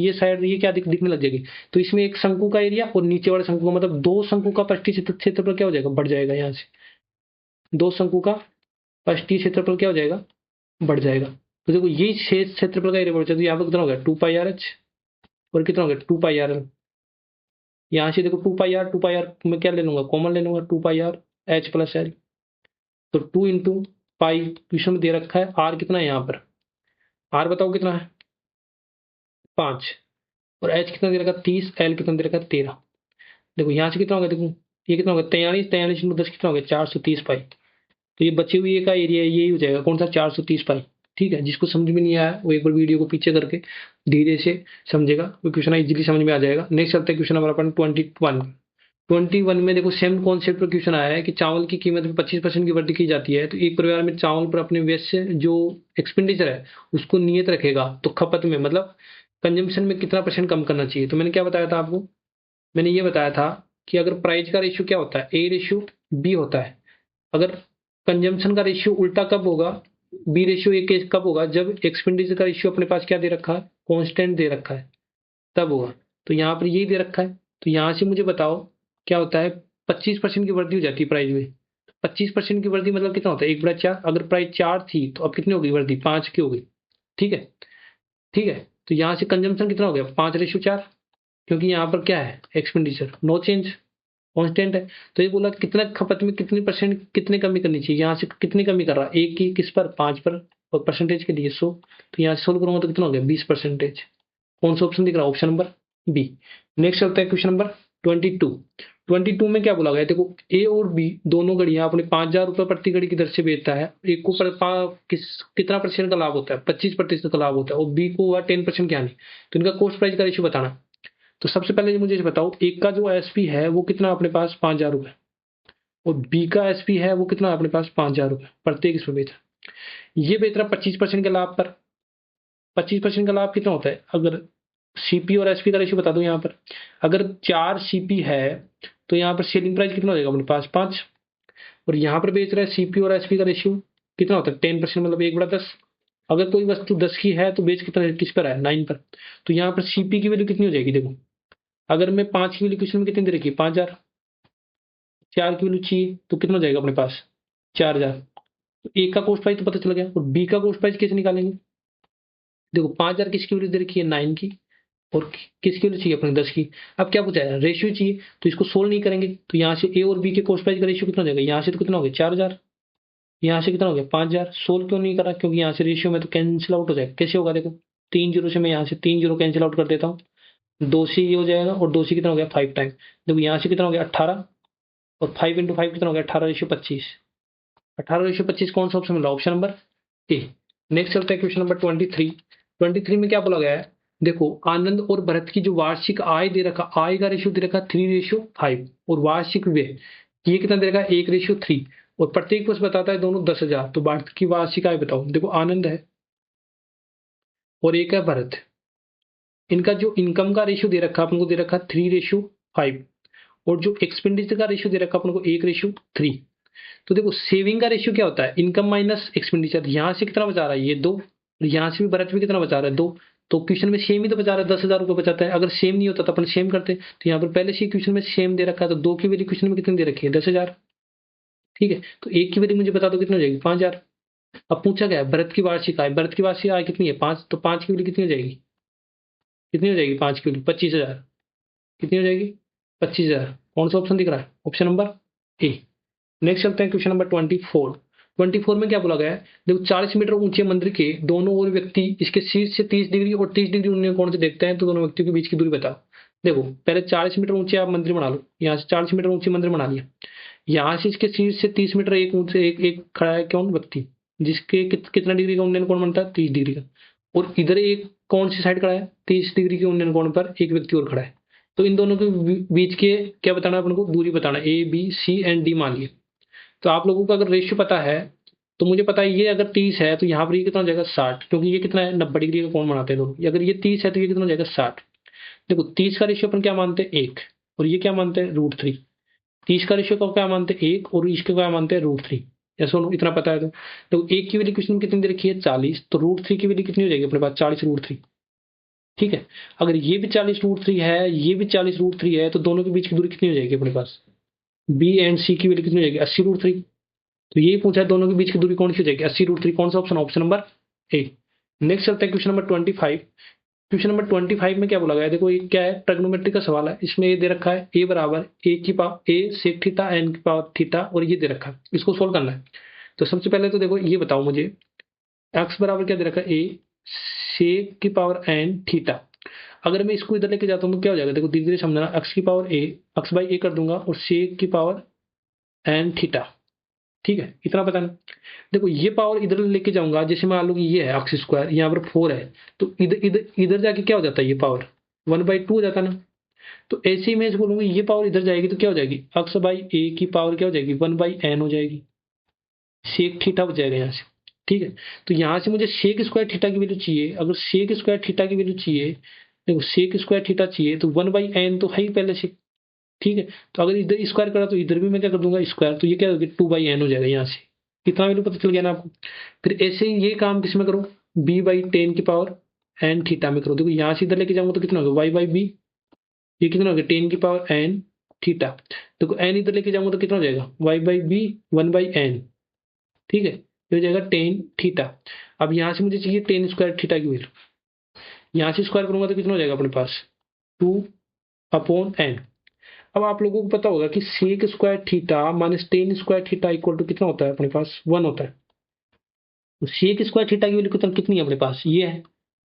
Speaker 1: ये क्या दिखने लग जाएगी। तो इसमें एक शंकु का एरिया और नीचे वाले शंकु का, मतलब दो शंकु का पृष्ठीय क्षेत्रफल क्या हो जाएगा, बढ़ जाएगा। यहाँ से दो शंकु का पृष्ठीय क्षेत्रफल क्या हो जाएगा, बढ़ जाएगा। तो देखो ये शेष क्षेत्रफल का एरिया बढ़ जाएगा, तो यहाँ पर कितना हो गया 2 पाई आर एच और कितना हो गया 2 पाई आर एल। यहाँ से देखो 2 पाई आर में क्या ले लूंगा, कॉमन ले लूंगा, 2 पाई आर एच प्लस एल। तो 2 इंटू पाई क्वेश्चन में दे रखा है, आर कितना है यहाँ पर, आर बताओ कितना है 5, और एच कितना दे रखा है 30, एल कितना दे रखा है 13। देखो यहाँ से कितना होगा, देखो ये कितना होगा 43 इंटू 10 कितना हो गया 430 पाई। तो ये बचे हुए का एरिया यही हो जाएगा, कौन सा 430 पाई। ठीक है, जिसको समझ में नहीं आया वो एक बार वीडियो को पीछे करके धीरे से समझेगा, वो क्वेश्चन इजीली समझ में आ जाएगा। नेक्स्ट चलते हैं क्वेश्चन नंबर अपन 21 में। देखो सेम कॉन्सेप्ट पर क्वेश्चन आया है कि चावल की कीमत में 25% की वृद्धि की जाती है, तो एक परिवार में चावल पर अपने व्यय से जो एक्सपेंडिचर है उसको नियत रखेगा, तो खपत में मतलब कंजम्पशन में कितना % कम करना चाहिए। तो मैंने क्या बताया था आपको, मैंने ये बताया था कि अगर प्राइस का रेशियो क्या होता है, ए रेशियो बी होता है। अगर कंजम्पशन का रेशियो उल्टा कब होगा, बी रेशियो ए के कब होगा, जब एक्सपेंडिचर का रेशियो अपने पास क्या दे रखा है, कांस्टेंट दे रखा है, तब होगा। तो यहाँ पर यही दे रखा है, तो यहाँ से मुझे बताओ क्या होता है, 25% की वृद्धि हो जाती है प्राइस में। 25% की वृद्धि मतलब कितना होता है 1/4, अगर प्राइस 4 थी तो अब कितनी होगी वृद्धि 5 की हो गई। ठीक है, ठीक है, तो यहाँ से कंजम्पशन कितना हो गया 5/4, क्योंकि यहाँ पर क्या है एक्सपेंडिचर नो चेंज कांस्टेंट है। तो ये बोला कितना खपत में कितनी % कितनी कमी करनी चाहिए, यहाँ से कितनी कमी कर रहा है, एक की किस पर 5 पर, और परसेंटेज के लिए 100। तो यहाँ से सोल्व करूंगा तो कितना हो गया 20%। कौन सा ऑप्शन दिख रहा है, ऑप्शन नंबर बी। नेक्स्ट चलता है क्वेश्चन नंबर 22। 22 में क्या बोला गया, देखो ए और बी दोनों घड़ियां अपने 5,000 रुपए प्रति घड़ी की दर से बेचता है। एक को कितना % का लाभ होता है, 25% का लाभ होता है, और बी को हुआ 10% क्या नहीं। तो इनका कॉस्ट प्राइस का रेशियो बताना। तो सबसे पहले मुझे बताओ, एक का जो एसपी है वो कितना अपने पास 5,000 रुपए, और बी का एसपी है वो कितना अपने पास 5,000 रुपए, प्रत्येक इसमें बेच रहा। ये बेच रहा 25% के लाभ पर। 25% का लाभ कितना होता है, अगर सीपी और एसपी का रेशियो बता दो यहाँ पर। अगर 4 सीपी है तो यहाँ पर सेलिंग प्राइस कितना हो जाएगा अपने पास 5, और यहाँ पर बेच रहा है सीपी और एसपी का रेशियो कितना होता है 10%, मतलब 1/10। अगर कोई वस्तु 10 की है तो बेच कितना किस पर है 9 पर। तो यहाँ पर सीपी की वैल्यू कितनी हो जाएगी, देखो अगर मैं 5 की वैल्यू क्वेश्चन में कितनी दे रखी है 5,000, 4 की वैल्यू चाहिए तो कितना हो जाएगा अपने पास 4,000। तो ए का कॉस्ट प्राइस तो पता चल गया, और बी का कॉस्ट प्राइस कैसे निकालेंगे, देखो 5,000 किसकी वैल्यू दे रखी है 9 की, और किसकी वैल्यू चाहिए अपने 10 की। अब क्या पूछा है रेशियो चाहिए, तो इसको सोल्व नहीं करेंगे, तो यहाँ से ए और बी के कॉस्ट प्राइस का रेशियो कितना हो जाएगा, यहाँ से तो कितना हो गया 4,000, यहाँ से कितना हो गया 5,000। सोल्व क्यों नहीं करा, क्योंकि यहाँ से रेशियो में तो कैंसिल आउट हो जाएगा। कैसे होगा, देखो 3 जीरो से मैं यहाँ से 3 जीरो कैंसिल आउट कर देता हूँ, 2 से ये हो जाएगा, और 2 से कितना हो गया 5 टाइम। देखो यहाँ से कितना हो गया 18, और 5 इंटू 5 कितना हो गया 18/25। 18/25 कौन सा ऑप्शन मिला, ऑप्शन नंबर ए। नेक्स्ट चलता है क्वेश्चन नंबर 23। 23 में क्या बोला गया है, देखो आनंद और भरत की जो वार्षिक आय दे रखा, आय का रेशियो दे रखा 3/5, और वार्षिक व्यय ये कितना दे रखा 1/3, और प्रत्येक वर्ष बताता है दोनों 10,000। तो भरत की वार्षिक आय बताओ, देखो आनंद है और एक है भरत, इनका जो इनकम का रेशियो दे रखा अपन को दे रखा 3/5, और जो एक्सपेंडिचर का रेशियो दे रखा अपन को 1/3। तो देखो सेविंग का रेशियो क्या होता है, इनकम माइनस एक्सपेंडिचर। यहाँ से कितना बचा रहा है ये 2, और यहाँ से भी भरत में कितना बचा रहा है 2। तो क्वेश्चन में सेम ही तो बचा रहा है, 10,000 रुपये बचाता है। अगर सेम नहीं होता तो अपन सेम करते। तो यहाँ पर पहले से क्वेश्चन में सेम दे रखा है, तो 2 की वैल्यू क्वेश्चन में कितनी दे रखी है 10,000। ठीक है, तो एक की वैल्यू मुझे बता दो कितनी हो जाएगी 5,000। अब पूछा गया है भरत की वार्षिक आय, भरत की वार्षिक आय कितनी है 5, तो 5 की वैल्यू कितनी हो जाएगी, कितनी हो जाएगी 5 की वैल्यू 25,000। कितनी हो जाएगी 25,000। कौन सा ऑप्शन दिख रहा है, ऑप्शन नंबर ए। नेक्स्ट चलते हैं क्वेश्चन नंबर 24। 24 में क्या बोला गया है, देखो 40 मीटर ऊंचे मंदिर के दोनों ओर व्यक्ति इसके शीर्ष से 30 डिग्री और 30 डिग्री उन्नयन कोण से देखते हैं तो दोनों व्यक्तियों के बीच की दूरी बताओ। देखो पहले 40 मीटर ऊंचे आप मंदिर बना लो, यहाँ से 40 मीटर ऊंचे मंदिर बना लिया, यहाँ से इसके शीर्ष से 30 मीटर एक ऊंचे एक खड़ा है कौन व्यक्ति, जिसके कितना डिग्री का उन्नयन कोण बनता है 30 डिग्री का, और इधर एक कौन सी साइड खड़ा है 30 डिग्री के उन्नयन कोण पर एक व्यक्ति और खड़ा है। तो इन दोनों के बीच के क्या बताना है अपन को, दूरी बताना, a b c and d मान लिए। तो आप लोगों को अगर रेशियो पता है तो मुझे पता है ये अगर 30 है तो यहाँ पर ये कितना हो जाएगा 60, क्योंकि ये कितना है 90 डिग्री का कोण बनाते हैं दोनों। अगर ये 30 है तो ये कितना हो जाएगा 60। देखो 30 का रेशियो अपन क्या मानते हैं 1, और ये क्या मानते हैं √3। 30 का रेशियो को क्या मानते हैं 1 और इसके क्या मानते हैं √3। ऐसा इतना पता है तो 1 की वैल्यू क्वेश्चन में कितनी दे रखी है 40, तो √3 की वैल्यू कितनी हो जाएगी अपने पास 40 √3। ठीक है, अगर ये भी 40 √3 है, ये भी 40 √3 है, तो दोनों के बीच की दूरी कितनी हो जाएगी अपने पास, बी एंड सी की वैल्यू कितनी हो जाएगी 80 √3। तो यही पूछा है दोनों के बीच की दूरी कौन सी हो जाएगी 80 √3। कौन सा option, option number A. Next चलते हैं क्वेश्चन नंबर 25। क्वेश्चन नंबर 25 में क्या बोला गया है, देखो ये क्या है ट्रिग्नोमेट्री का सवाल है। इसमें ये दे रखा है ए बराबर ए की पावर ए सेक थीटा एन की पावर थीटा, और ये दे रखा है, इसको सोल्व करना है। तो सबसे पहले तो देखो ये बताओ मुझे एक्स बराबर क्या दे रखा है ए सेक की पावर एन थीटा। अगर मैं इसको इधर लेके जाता हूँ तो क्या हो जाएगा, देखो धीरे धीरे समझना, एक्स की पावर ए एक्स बाई ए कर दूंगा और सेक की पावर एन थीटा। ठीक है, इतना पता ना। देखो ये पावर इधर लेके जाऊंगा, जैसे मान लो कि ये है एक्स स्क्वायर, यहाँ पर 4 है, तो इधर इधर इधर जाके क्या हो जाता है ये पावर 1/2 हो जाता है ना। तो ऐसे ही मैं इसको बोलूंगा ये पावर इधर जाएगी तो क्या हो जाएगी एक्स बाई ए की पावर क्या हो जाएगी 1/n हो जाएगी, सेक थीटा हो जाएगा यहाँ से। ठीक है, तो यहाँ से मुझे सेक स्क्वायर थीटा की वैल्यू चाहिए। अगर सेक स्क्वायर थीटा की वैल्यू चाहिए, देखो सेक स्क्वायर थीटा चाहिए तो 1/n तो है ही पहले से। ठीक है, तो अगर इधर स्क्वायर करा तो इधर भी मैं क्या कर दूंगा स्क्वायर, तो ये क्या होगा 2/n हो जाएगा यहाँ से। कितना वैल्यू पता चल गया ना आपको। फिर ऐसे ही ये काम किस में करो, b/10 की पावर n थीटा में करो। देखो यहाँ से इधर लेके जाऊंगा तो कितना होगा y/b, ये कितना होगा 10 की पावर n थीटा। देखो n इधर लेके जाऊंगा तो कितना हो जाएगा y/b 1/n। ठीक है, ये हो जाएगा 10 थीटा। अब यहाँ से मुझे चाहिए 10 स्क्वायर थीटा की वैल्यू, यहाँ से स्क्वायर करूंगा तो कितना हो जाएगा अपने पास 2/n। अब आप लोगों को पता होगा कि sec square theta minus 10 square theta equal to कितना होता है अपने पास 1 होता है। तो सेक स्क्वायर थीटा की वैल्यू कितनी है अपने पास, ये है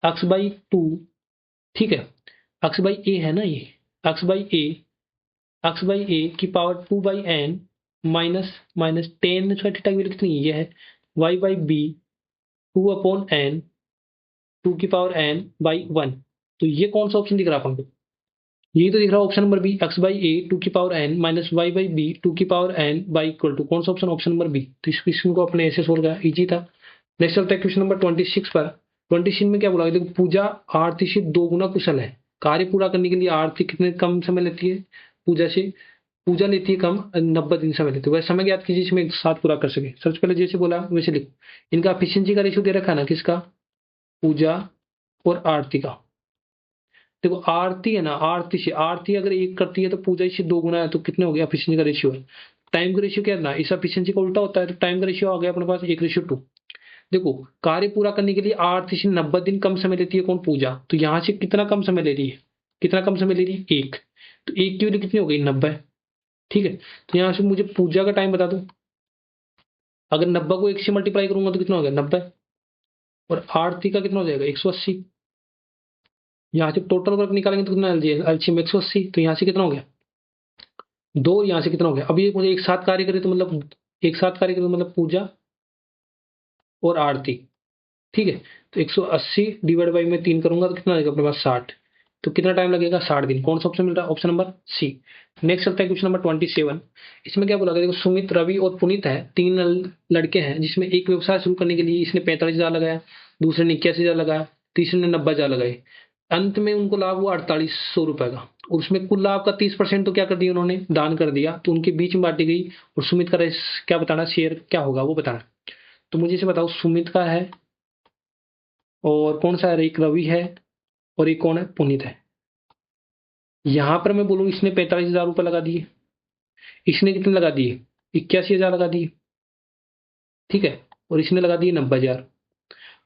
Speaker 1: x/2। ठीक है, x/a है ना, ये x/a की power 2/n minus minus 10 square theta की वैल्यू कितनी है, ये है y/b 2/n 2 की पावर n/1। तो ये कौन सा ऑप्शन दिख रहा है अपन को, यही तो दिख रहा है ऑप्शन नंबर बी x/a 2 की पावर n माइनस y/b 2 की power n by equal to कौन सा ऑप्शन, ऑप्शन नंबर बी। तो इस क्वेश्चन को अपने ऐसे सोल्व किया, इजी था। नेक्स्ट चलता है क्वेश्चन नंबर 26 पर। 26 में क्या बोला, देखो पूजा आरती से 2 गुना कुशल है। कार्य पूरा करने के लिए आरती कितने कम समय लेती है, पूजा लेती है कम 90 दिन समय लेती है। वह समय ज्ञात कीजिए जिसमें एक साथ पूरा कर सके। सबसे पहले जैसे बोला वैसे लिखो, इनका एफिशिएंसी का रेशियो दे रखा है ना, किसका, पूजा और आरती का। देखो आरती है ना, आरती अगर 1 करती है तो पूजा इससे 2 गुना है, तो कितने हो गया एफिशिएंसी का रेशियो है। टाइम का रेशियो क्या है ना, इस एफिशिएंसी का उल्टा होता है, तो टाइम का रेशियो आ गया अपने पास 1:2। देखो कार्य पूरा करने के लिए आरती से 90 दिन कम समय लेती है कौन, पूजा। तो यहाँ से कितना कम समय ले रही है, कितना कम समय ले रही है 1, तो 1 की वैल्यू कितनी हो गई 90। ठीक है, तो यहाँ से मुझे पूजा का टाइम बता दो, अगर 90 को 1 से मल्टीप्लाई करूंगा तो कितना हो गया 90, और आरती का कितना हो जाएगा 180। यहाँ से टोटल वर्क निकालेंगे तो कितना एलसीएम 180, तो यहाँ से कितना हो गया 2, यहाँ से कितना हो गया। अब ये मुझे एक साथ कार्य करे तो मतलब एक साथ कार्य करे तो मतलब पूजा और आरती। ठीक है, तो 180 डिवाइड बाई में 3 करूंगा तो कितना आएगा अपने पास 60। तो कितना टाइम लगेगा 60 दिन। कौन सा ऑप्शन मिल रहा है, ऑप्शन नंबर सी। नेक्स्ट चलता है क्वेश्चन नंबर 27। इसमें क्या बोला गया, देखो सुमित, रवि और पुनीत है, 3 लड़के हैं, जिसमें एक व्यवसाय शुरू करने के लिए इसने 45,000 लगाया, दूसरे ने 81,000 लगाया, तीसरे ने 90,000 लगाए। अंत में उनको लाभ हुआ 4800 रुपए का, और उसमें कुल लाभ का 30% तो क्या कर दिया उन्होंने, दान कर दिया। तो उनके बीच में बांटी गई, और सुमित का क्या बताना, शेयर क्या होगा वो बताना। तो मुझे इसे बताओ, सुमित का है और कौन सा है, एक रवि है और एक कौन है, पुनीत है। यहां पर मैं बोलूँ इसने 45,000 रुपए लगा दिए, इसने कितने लगा दिए 81,000 लगा दिए। ठीक है, और इसने लगा दिए 90,000।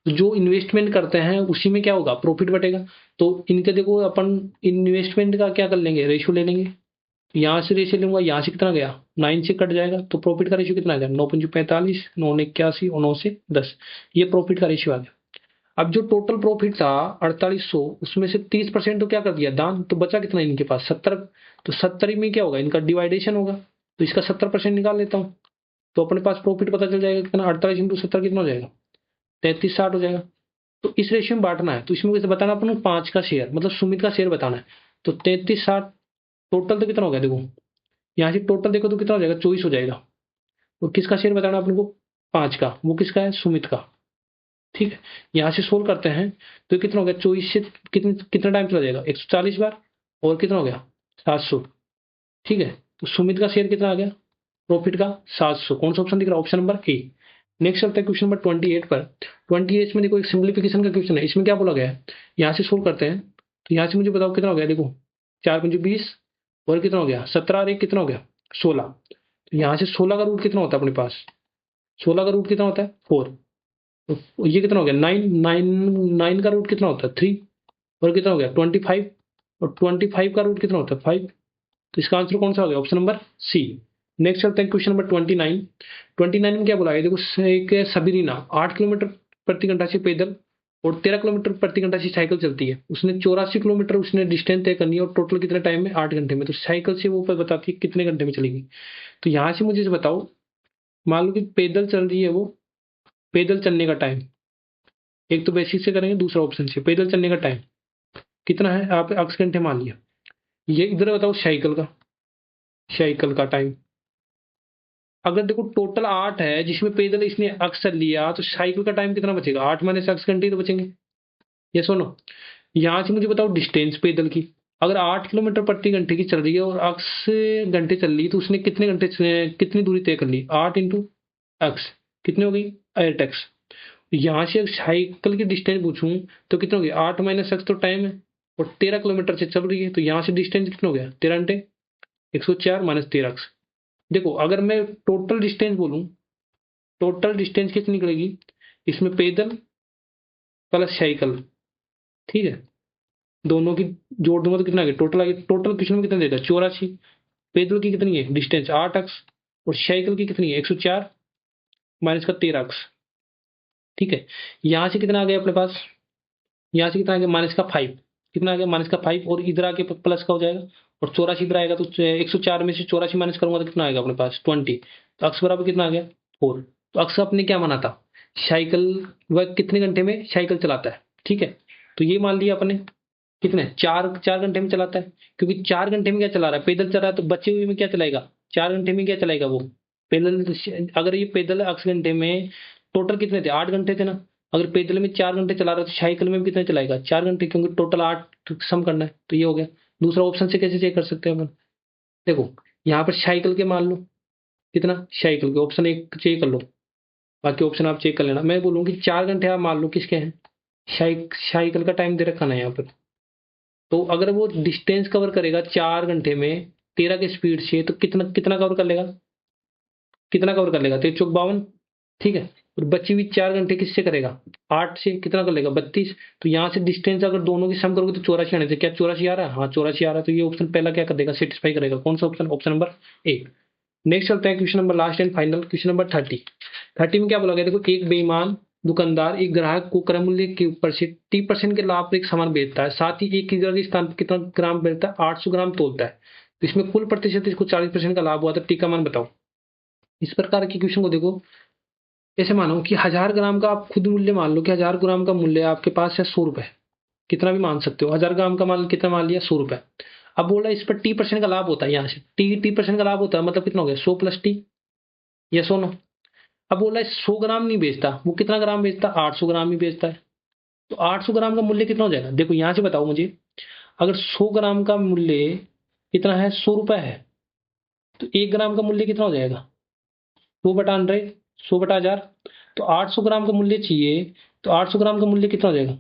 Speaker 1: तो जो इन्वेस्टमेंट करते हैं उसी में क्या होगा, प्रॉफिट बटेगा। तो इनके देखो अपन इन्वेस्टमेंट का क्या कर लेंगे, रेशियो ले लेंगे। यहाँ से रेशियो लूंगा, यहाँ से कितना गया 9 से कट जाएगा, तो प्रॉफिट का रेशियो कितना आ गया 9×45, 9×81 और 9/10। ये प्रॉफिट का रेशियो आ गया। अब जो टोटल प्रॉफिट था 4800, उसमें से 30% तो क्या कर दिया दान, तो बचा कितना इनके पास 70। तो 70 में क्या होगा, इनका डिवाइडेशन होगा, तो इसका 70% निकाल लेता हूँ, तो अपने पास प्रॉफिट पता चल जाएगा कितना, 48 × 70 कितना हो जाएगा 3360 हो जाएगा। तो इस रेशियो में बांटना है, तो इसमें कैसे बताना अपन को 5 का शेयर, मतलब सुमित का शेयर बताना है। तो 3360 टोटल तो कितना हो गया देखो, यहाँ से टोटल देखो तो कितना हो जाएगा 24 हो जाएगा। तो किसका शेयर बताना अपने को 5 का, वो किसका है सुमित का। ठीक है, यहाँ से सोल्व करते हैं, तो ये कितना हो गया 24 से कितना टाइम चला जाएगा 140 बार, और कितना हो गया 700। ठीक है, तो सुमित का शेयर कितना आ गया प्रॉफिट का 700। कौन सा ऑप्शन दिख रहा है, ऑप्शन नंबर ए। नेक्स्ट चलते हैं क्वेश्चन नंबर 28 पर। 28 में देखो एक सिंप्लीफिकेशन का क्वेश्चन है, इसमें क्या बोला गया है, यहाँ से सोल्व करते हैं। तो यहाँ से मुझे बताओ कितना हो गया, देखो 4×20 और कितना हो गया 17 और एक कितना हो गया 16। तो यहाँ से 16 का रूट कितना होता है अपने पास, 16 का रूट कितना होता है 4। तो ये कितना हो गया 9, 9 का रूट कितना होता है 3, और कितना हो गया 25, और 25 का रूट कितना होता है 5। तो इसका आंसर कौन सा हो गया, ऑप्शन नंबर सी। नेक्स्ट चलते हैं क्वेश्चन नंबर 29। 29 में क्या बोला है, देखो एक सबीरीना 8 किलोमीटर प्रति घंटा से पैदल और 13 किलोमीटर प्रति घंटा से साइकिल चलती है। उसने 84 किलोमीटर उसने डिस्टेंस तय करनी है, और टोटल कितने टाइम में 8 घंटे में। तो साइकिल से वो बताती है कितने घंटे में चलेगी। तो यहाँ से मुझे बताओ, मान लो कि पैदल चल रही है वो, पैदल चलने का टाइम, एक तो बेसिक से करेंगे, दूसरा ऑप्शन से पैदल चलने का टाइम कितना है, आप 8 घंटे मान लिया। ये इधर बताओ साइकिल का, साइकिल का टाइम अगर देखो टोटल 8 है, जिसमें पैदल इसने अक्सर लिया, तो साइकिल का टाइम कितना बचेगा 8 माइनस 8 घंटे तो बचेंगे। ये सुनो, यहाँ से मुझे बताओ डिस्टेंस पैदल की, अगर 8 किलोमीटर प्रति घंटे की चल रही है और अक्स घंटे चल रही है, तो उसने कितने घंटे कितनी दूरी तय कर ली, 8 इंटू एक्स कितनी हो गई 8x। यहाँ से साइकिल की डिस्टेंस पूछूं तो कितना हो गया 8 माइनस एक्स तो टाइम है, और 13 किलोमीटर से चल रही है, तो यहाँ से डिस्टेंस कितना हो गया 13 × 104 माइनस 13x। देखो अगर मैं टोटल डिस्टेंस बोलूं, टोटल डिस्टेंस कितनी निकलेगी, इसमें पैदल प्लस साइकिल, ठीक है, दोनों की जोड़ दूंगा तो कितना आ गया टोटल आ गया। टोटल क्वेश्चन में कितना देता है 84, पैदल की कितनी है डिस्टेंस 8x, और साइकिल की कितनी है 104 माइनस का 13x। ठीक है, यहाँ से कितना आ गया अपने पास, यहाँ से कितना आ गया माइनस का 5, कितना आ गया माइनस का 5, और इधर आके प्लस का हो जाएगा, और 84 इधर आएगा, तो 104 में से 84 माइनस करूंगा तो कितना आएगा अपने पास 20। तो अक्स बराबर कितना आ गया 4। तो अक्स अपने क्या माना था, साइकिल वह कितने घंटे में साइकिल चलाता है। ठीक है, तो ये मान लिया अपने कितने 4 घंटे में चलाता है, क्योंकि 4 घंटे में क्या चला रहा है पैदल चला रहा है, तो बचे हुए में क्या चलाएगा 4 घंटे में क्या चलाएगा वो पैदल। अगर ये पैदल 8 घंटे में, टोटल कितने थे 8 घंटे थे ना, अगर पैदल में 4 घंटे चला रहा है तो साइकिल में भी कितने चलाएगा 4 घंटे, क्योंकि टोटल 8 सम करना है। तो ये हो गया। दूसरा ऑप्शन से कैसे चेक कर सकते हैं अपन, देखो यहाँ पर साइकिल के मान लो कितना, साइकिल के ऑप्शन एक चेक कर लो, बाकी ऑप्शन आप चेक कर लेना। मैं बोलूँगी 4 घंटे आप मान लो किसके हैं, साइकिल का टाइम दे रखा ना यहाँ पर। तो अगर वो डिस्टेंस कवर करेगा 4 घंटे में 13 की स्पीड से, तो कितना कितना कवर कर लेगा, कितना कवर कर लेगा 13×52। ठीक है, और बची हुई 4 घंटे किससे करेगा 8 से, कितना कर लेगा 32। तो यहाँ से डिस्टेंस अगर दोनों की सम करोगे तो 84 आने थे, क्या 84 आ रहा है, हाँ 84 आ रहा है। तो ये ऑप्शन पहला क्या कर देगा सेटिस्फाई करेगा, कौन सा option, option number A. Next चलते हैं question number last and final, question number 30। 30 में क्या बोला गया, देखो एक बेईमान दुकानदार एक ग्राहक को क्रय मूल्य के ऊपर से 30% के लाभ पर एक सामान बेचता है, साथ ही एक किलोग्राम के स्थान पर कितना ग्राम बेचता है 800 ग्राम तोलता है, तो इसमें कुल प्रतिशत इसको 40% का लाभ हुआ, तो टी का मान बताओ। इस प्रकार के क्वेश्चन को देखो, ऐसे मानो कि 1000 ग्राम का आप खुद मूल्य मान लो कि 1000 ग्राम का मूल्य आपके पास है 100 रुपए, कितना भी मान सकते हो, 1000 ग्राम का मान कितना मान लिया 100 रुपए। अब बोला इस पर 30% का लाभ होता है, यहाँ से टी परसेंट का लाभ होता है, मतलब कितना हो गया 100 + टी, या 100 नो। अब बोला 100 ग्राम नहीं बेचता, वो कितना ग्राम बेचता 800 ग्राम ही बेचता है, तो 800 ग्राम का मूल्य कितना हो जाएगा, देखो यहाँ से बताओ मुझे, अगर 100 ग्राम का मूल्य कितना है 100 रुपए है, तो 1 ग्राम का मूल्य कितना हो जाएगा 100/100, 100/1000। तो 800 ग्राम का मूल्य चाहिए, तो 800 ग्राम का मूल्य कितना हो जाएगा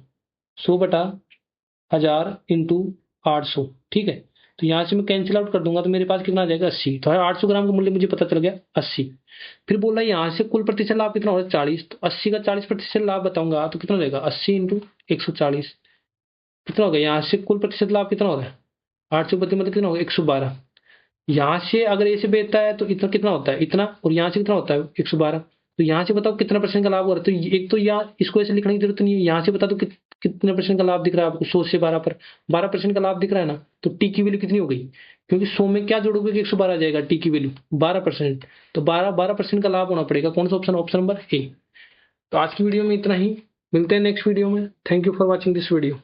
Speaker 1: 100/1000 इंटू 800। ठीक है, तो यहाँ से मैं कैंसिल आउट कर दूंगा, तो मेरे पास कितना आ जाएगा 80। तो 800 ग्राम का मूल्य मुझे पता चल गया 80। फिर बोला यहाँ से कुल प्रतिशत लाभ कितना हो रहा है 40, तो 80 का 40% लाभ बताऊंगा तो कितना हो जाएगा 80 इंटू 140, कितना हो गया यहाँ से कुल प्रतिशत लाभ कितना हो रहा है 800 मतलब कितना होगा 112। यहाँ से अगर ए से बेचता है तो इतना कितना होता है इतना, और यहाँ से कितना होता है 112। तो यहाँ से बताओ कितना परसेंट का लाभ हो रहा है। तो एक तो यहाँ इसको ऐसे लिखने की जरूरत नहीं है, यहाँ से बता दो कितने परसेंट का लाभ दिख रहा है आपको, 100 से 12 पर 12% का लाभ दिख रहा है ना। तो टी की वैल्यू कितनी हो गई, क्योंकि 100 में क्या जोड़ोगे कि 112 आ जाएगा, टी की वैल्यू 12%। तो 12% का लाभ होना पड़ेगा। कौन सा ऑप्शन, ऑप्शन नंबर ए। तो आज की वीडियो में इतना ही, मिलते हैं नेक्स्ट वीडियो में। Thank you for watching this video.